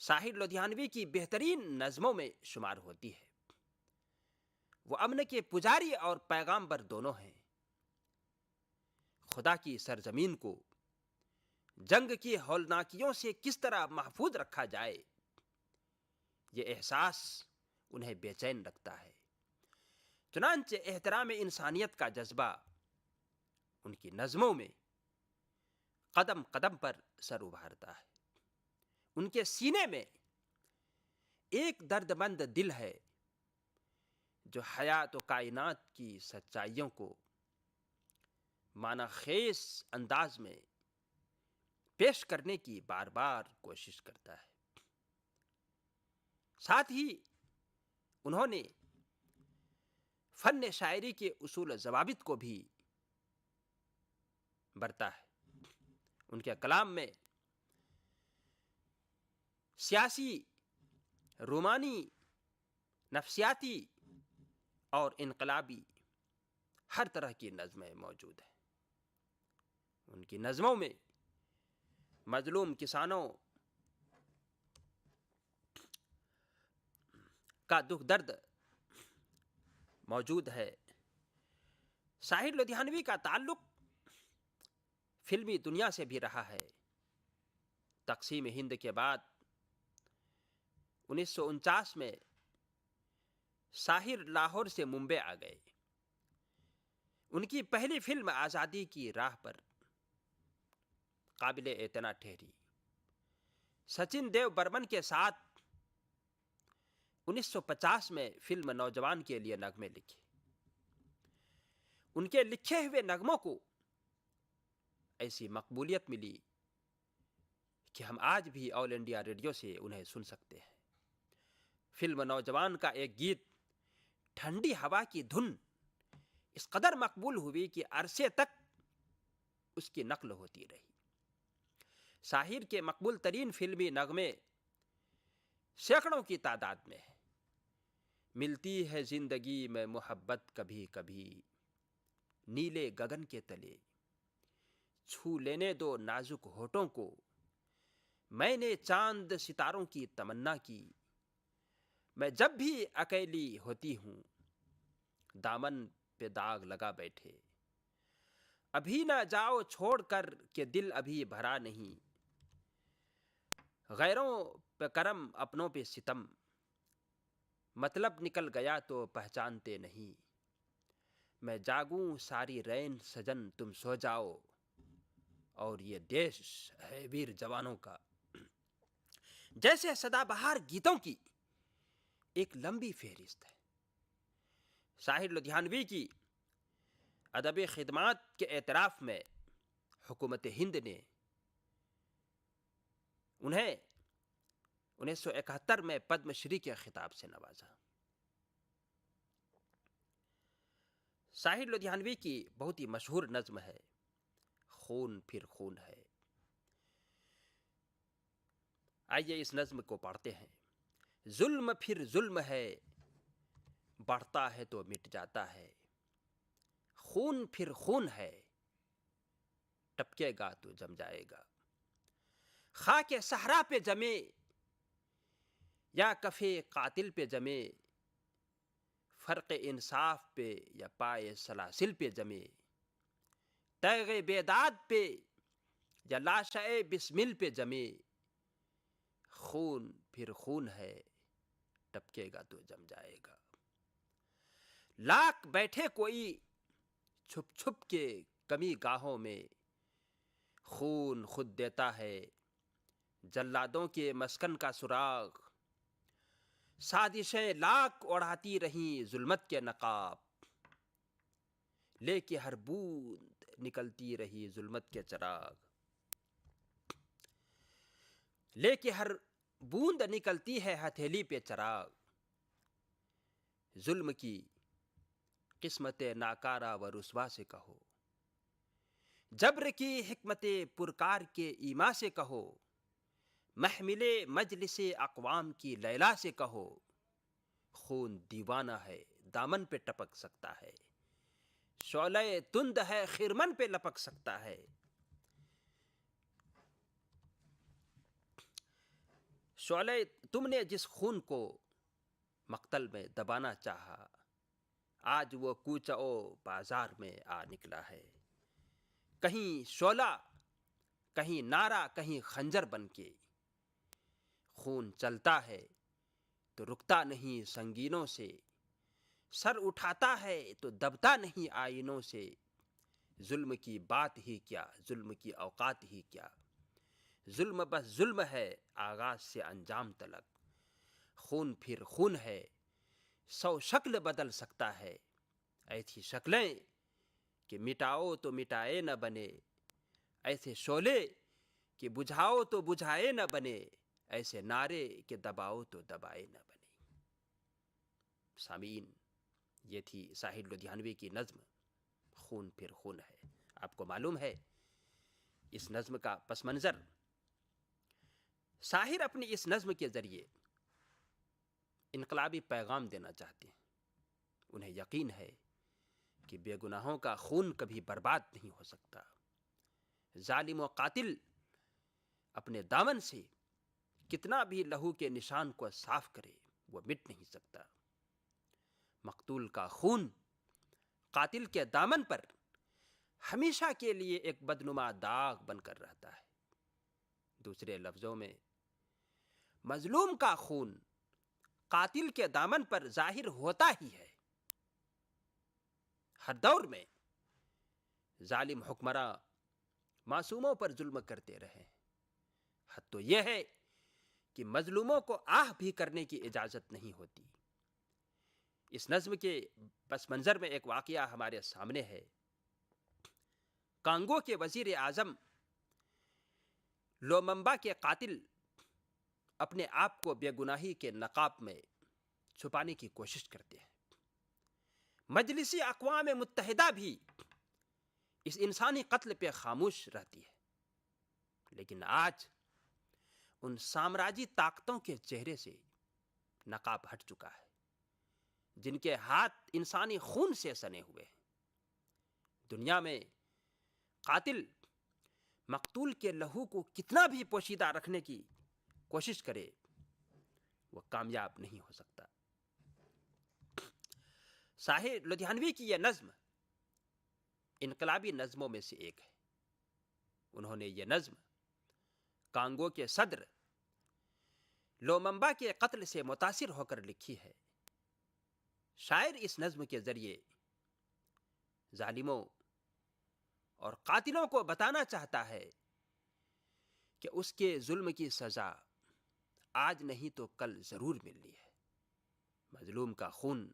ساحر لدھیانوی کی بہترین نظموں میں شمار ہوتی ہے. وہ امن کے پجاری اور پیغامبر دونوں ہیں. خدا کی سرزمین کو جنگ کی ہولناکیوں سے کس طرح محفوظ رکھا جائے یہ احساس انہیں بے چین رکھتا ہے. چنانچہ احترام انسانیت کا جذبہ ان کی نظموں میں قدم قدم پر سر ابھارتا ہے. ان کے سینے میں ایک درد مند دل ہے جو حیات و کائنات کی سچائیوں کو معنی خیز انداز میں پیش کرنے کی بار بار کوشش کرتا ہے. ساتھ ہی انہوں نے فن شاعری کے اصول و ضوابط کو بھی برتا ہے. ان کے کلام میں سیاسی، رومانی، نفسیاتی اور انقلابی ہر طرح کی نظمیں موجود ہیں. ان کی نظموں میں مظلوم کسانوں کا دکھ درد موجود ہے. ساحر لدھیانوی کا تعلق فلمی دنیا سے بھی رہا ہے. تقسیم ہند کے بعد 1949 میں ساحر لاہور سے ممبئی آ گئے. ان کی پہلی فلم آزادی کی راہ پر قابل اعتنا ٹھہری. سچن دیو برمن کے ساتھ 1950 میں فلم نوجوان کے لیے نغمے لکھے. ان کے لکھے ہوئے نغموں کو ایسی مقبولیت ملی کہ ہم آج بھی آل انڈیا ریڈیو سے انہیں سن سکتے ہیں. فلم نوجوان کا ایک گیت ٹھنڈی ہوا کی دھن اس قدر مقبول ہوئی کہ عرصے تک اس کی نقل ہوتی رہی. ساحر کے مقبول ترین فلمی نغمے سینکڑوں کی تعداد میں ہیں. ملتی ہے زندگی میں محبت کبھی کبھی، نیلے گگن کے تلے چھو لینے دو نازک ہونٹوں کو، میں نے چاند ستاروں کی تمنا کی، میں جب بھی اکیلی ہوتی ہوں دامن پہ داغ لگا بیٹھے، ابھی نہ جاؤ چھوڑ کر کہ دل ابھی بھرا نہیں، غیروں پہ کرم اپنوں پہ ستم، مطلب نکل گیا تو پہچانتے نہیں، میں جاگوں ساری رین سجن تم سو جاؤ، اور یہ دیش ہے ویر جوانوں کا. جیسے سدا بہار گیتوں کی ایک لمبی فہرست ہے. شاہر لدھیانوی کی ادبی خدمات کے اعتراف میں حکومت ہند نے انہیں 1971 میں پدم شری کے خطاب سے نوازا. شاہر لدھیانوی کی بہت ہی مشہور نظم ہے خون پھر خون ہے. آئیے اس نظم کو پڑھتے ہیں. ظلم پھر ظلم ہے، بڑھتا ہے تو مٹ جاتا ہے. خون پھر خون ہے، ٹپکے گا تو جم جائے گا. خاک صحرا پہ جمے یا کفے قاتل پہ جمے، فرق انصاف پہ یا پائے سلاسل پہ جمے. تیغ بیداد پہ یا لاشے بسمل پہ جمے. خون پھر خون ہے، ٹپکے گا تو جم جائے گا. لاکھ بیٹھے کوئی چھپ چھپ کے کمی گاہوں میں، خون خود دیتا ہے جلادوں کے مسکن کا سراغ. سازشیں لاکھ اڑاتی رہیں ظلمت کے نقاب، لے کے ہر بوند نکلتی رہی ظلمت کے چراغ. لے کے ہر بوند نکلتی ہے ہتھیلی پہ چراغ. ظلم کی قسمت ناکارہ و رسوا سے کہو، جبر کی حکمت پرکار کے ایما سے کہو. محمل مجلس اقوام کی لیلا سے کہو، خون دیوانہ ہے دامن پہ ٹپک سکتا ہے. شعلہ تند ہے خرمن پہ لپک سکتا ہے. شعلہ تم نے جس خون کو مقتل میں دبانا چاہا، آج وہ کوچہ بازار میں آ نکلا ہے. کہیں شعلہ، کہیں نعرہ، کہیں خنجر بن کے. خون چلتا ہے تو رکتا نہیں سنگینوں سے، سر اٹھاتا ہے تو دبتا نہیں آئینوں سے. ظلم کی بات ہی کیا، ظلم کی اوقات ہی کیا. ظلم بس ظلم ہے آغاز سے انجام تلک. خون پھر خون ہے، 100 شکل بدل سکتا ہے. ایسی شکلیں کہ مٹاؤ تو مٹائے نہ بنے، ایسے شعلے کہ بجھاؤ تو بجھائے نہ بنے، ایسے نعرے کہ دباؤ تو دبائے نہ بنے. سامعین، یہ تھی شاہر لدھیانوی کی نظم خون پھر خون ہے. آپ کو معلوم ہے اس نظم کا پس منظر. شاعر اپنی اس نظم کے ذریعے انقلابی پیغام دینا چاہتے ہیں. انہیں یقین ہے کہ بے گناہوں کا خون کبھی برباد نہیں ہو سکتا. ظالم و قاتل اپنے دامن سے کتنا بھی لہو کے نشان کو صاف کرے، وہ مٹ نہیں سکتا. مقتول کا خون قاتل کے دامن پر ہمیشہ کے لیے ایک بدنما داغ بن کر رہتا ہے. دوسرے لفظوں میں، مظلوم کا خون قاتل کے دامن پر ظاہر ہوتا ہی ہے. ہر دور میں ظالم حکمراں معصوموں پر ظلم کرتے رہے. حد تو یہ ہے کہ مظلوموں کو آہ بھی کرنے کی اجازت نہیں ہوتی. اس نظم کے پس منظر میں ایک واقعہ ہمارے سامنے ہے. کانگو کے وزیر اعظم لوممبا کے قاتل اپنے آپ کو بے گناہی کے نقاب میں چھپانے کی کوشش کرتے ہیں. مجلس اقوام متحدہ بھی اس انسانی قتل پہ خاموش رہتی ہے. لیکن آج ان سامراجی طاقتوں کے چہرے سے نقاب ہٹ چکا ہے، جن کے ہاتھ انسانی خون سے سنے ہوئے ہیں. دنیا میں قاتل مقتول کے لہو کو کتنا بھی پوشیدہ رکھنے کی کوشش کرے، وہ کامیاب نہیں ہو سکتا. شاہر لدھیانوی کی یہ نظم انقلابی نظموں میں سے ایک ہے. انہوں نے یہ نظم کانگو کے صدر لوممبا کے قتل سے متاثر ہو کر لکھی ہے. شاعر اس نظم کے ذریعے ظالموں اور قاتلوں کو بتانا چاہتا ہے کہ اس کے ظلم کی سزا آج نہیں تو کل ضرور ملنی ہے. مظلوم کا خون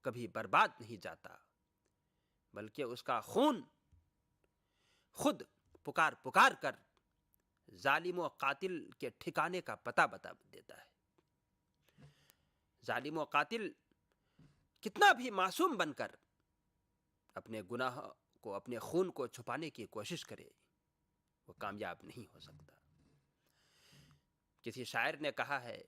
کبھی برباد نہیں جاتا، بلکہ اس کا خون خود پکار پکار کر ظالم و قاتل کے ٹھکانے کا پتہ بتا دیتا ہے. ظالم و قاتل کتنا بھی معصوم بن کر اپنے گناہ کو، اپنے خون کو چھپانے کی کوشش کرے، وہ کامیاب نہیں ہو سکتا. کسی شاعر نے کہا ہے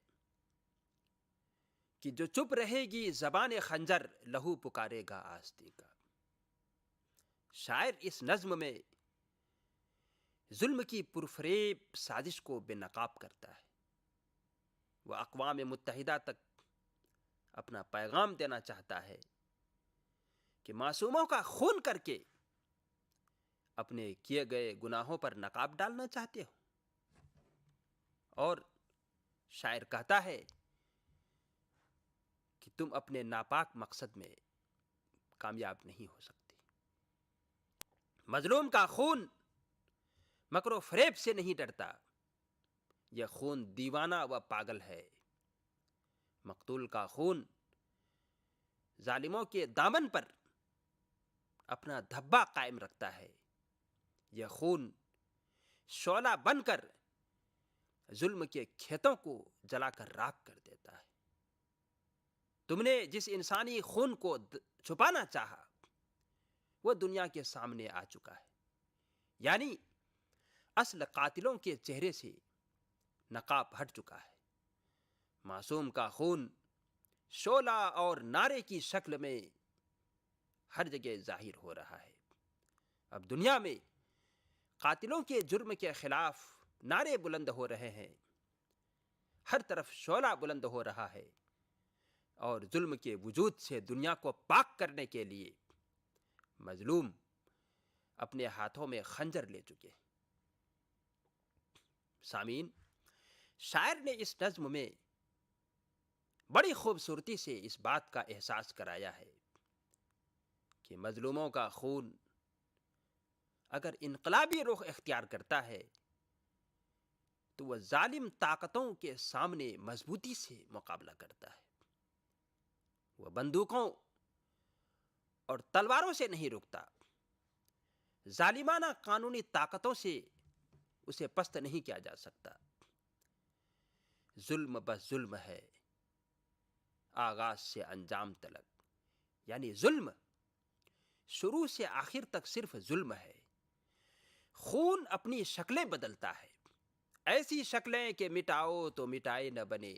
کہ جو چپ رہے گی زبان خنجر، لہو پکارے گا آستی کا. شاعر اس نظم میں ظلم کی پرفریب سازش کو بے نقاب کرتا ہے. وہ اقوام متحدہ تک اپنا پیغام دینا چاہتا ہے کہ معصوموں کا خون کر کے اپنے کیے گئے گناہوں پر نقاب ڈالنا چاہتے ہو. اور شاعر کہتا ہے کہ تم اپنے ناپاک مقصد میں کامیاب نہیں ہو سکتے. مظلوم کا خون مکر و فریب سے نہیں ڈرتا، یہ خون دیوانہ و پاگل ہے. مقتول کا خون ظالموں کے دامن پر اپنا دھبا قائم رکھتا ہے. یہ خون شعلہ بن کر ظلم کے کھیتوں کو جلا کر راکھ کر دیتا ہے. تم نے جس انسانی خون کو چھپانا چاہا وہ دنیا کے سامنے آ چکا ہے. یعنی اصل قاتلوں کے چہرے سے نقاب ہٹ چکا ہے. معصوم کا خون شعلہ اور نعرے کی شکل میں ہر جگہ ظاہر ہو رہا ہے. اب دنیا میں قاتلوں کے جرم کے خلاف نعرے بلند ہو رہے ہیں، ہر طرف شعلہ بلند ہو رہا ہے، اور ظلم کے وجود سے دنیا کو پاک کرنے کے لیے مظلوم اپنے ہاتھوں میں خنجر لے چکے. سامعین، شاعر نے اس نظم میں بڑی خوبصورتی سے اس بات کا احساس کرایا ہے کہ مظلوموں کا خون اگر انقلابی رخ اختیار کرتا ہے تو وہ ظالم طاقتوں کے سامنے مضبوطی سے مقابلہ کرتا ہے. وہ بندوقوں اور تلواروں سے نہیں رکتا، ظالمانہ قانونی طاقتوں سے اسے پست نہیں کیا جا سکتا. ظلم بس ظلم ہے، آغاز سے انجام تلک. یعنی ظلم شروع سے آخر تک صرف ظلم ہے. خون اپنی شکلیں بدلتا ہے، ایسی شکلیں کہ مٹاؤ تو مٹائے نہ بنے.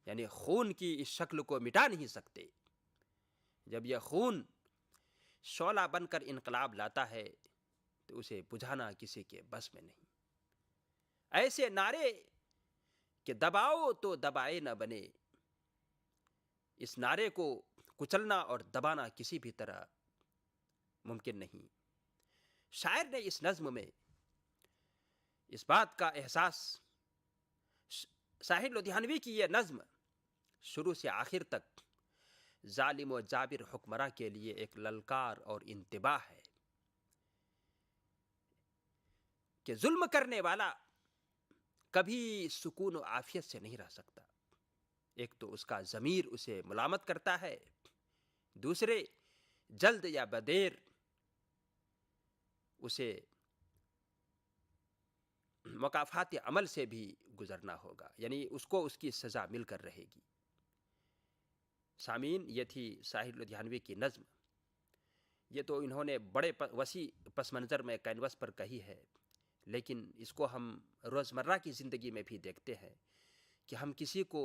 یعنی خون کی اس شکل کو مٹا نہیں سکتے. جب یہ خون شعلہ بن کر انقلاب لاتا ہے تو اسے بجھانا کسی کے بس میں نہیں. ایسے نعرے کہ دباؤ تو دبائے نہ بنے، اس نعرے کو کچلنا اور دبانا کسی بھی طرح ممکن نہیں. شاعر نے اس نظم میں اس بات کا احساس، ساحر لدھیانوی کی یہ نظم شروع سے آخر تک ظالم و جابر حکمراں کے لیے ایک للکار اور انتباہ ہے کہ ظلم کرنے والا کبھی سکون و عافیت سے نہیں رہ سکتا. ایک تو اس کا ضمیر اسے ملامت کرتا ہے، دوسرے جلد یا بدیر اسے مکافات عمل سے بھی گزرنا ہوگا، یعنی اس کو اس کی سزا مل کر رہے گی. سامعین، یہ تھی ساحر لدھیانوی کی نظم. یہ تو انہوں نے بڑے وسیع پس منظر میں کینوس پر کہی ہے، لیکن اس کو ہم روزمرہ کی زندگی میں بھی دیکھتے ہیں کہ ہم کسی کو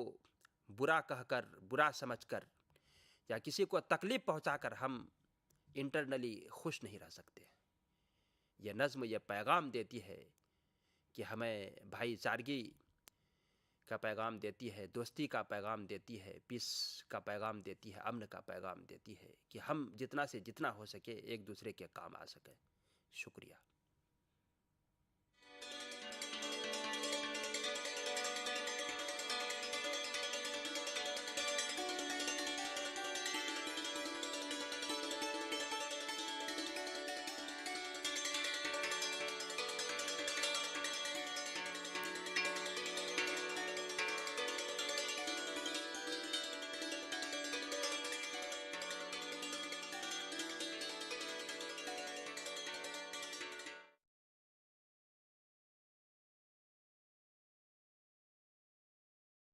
برا کہہ کر، برا سمجھ کر یا کسی کو تکلیف پہنچا کر ہم انٹرنلی خوش نہیں رہ سکتے. یہ نظم یہ پیغام دیتی ہے کہ ہمیں بھائی چارگی کا پیغام دیتی ہے، دوستی کا پیغام دیتی ہے، پیس کا پیغام دیتی ہے، امن کا پیغام دیتی ہے کہ ہم جتنا سے جتنا ہو سکے ایک دوسرے کے کام آ سکیں. شکریہ.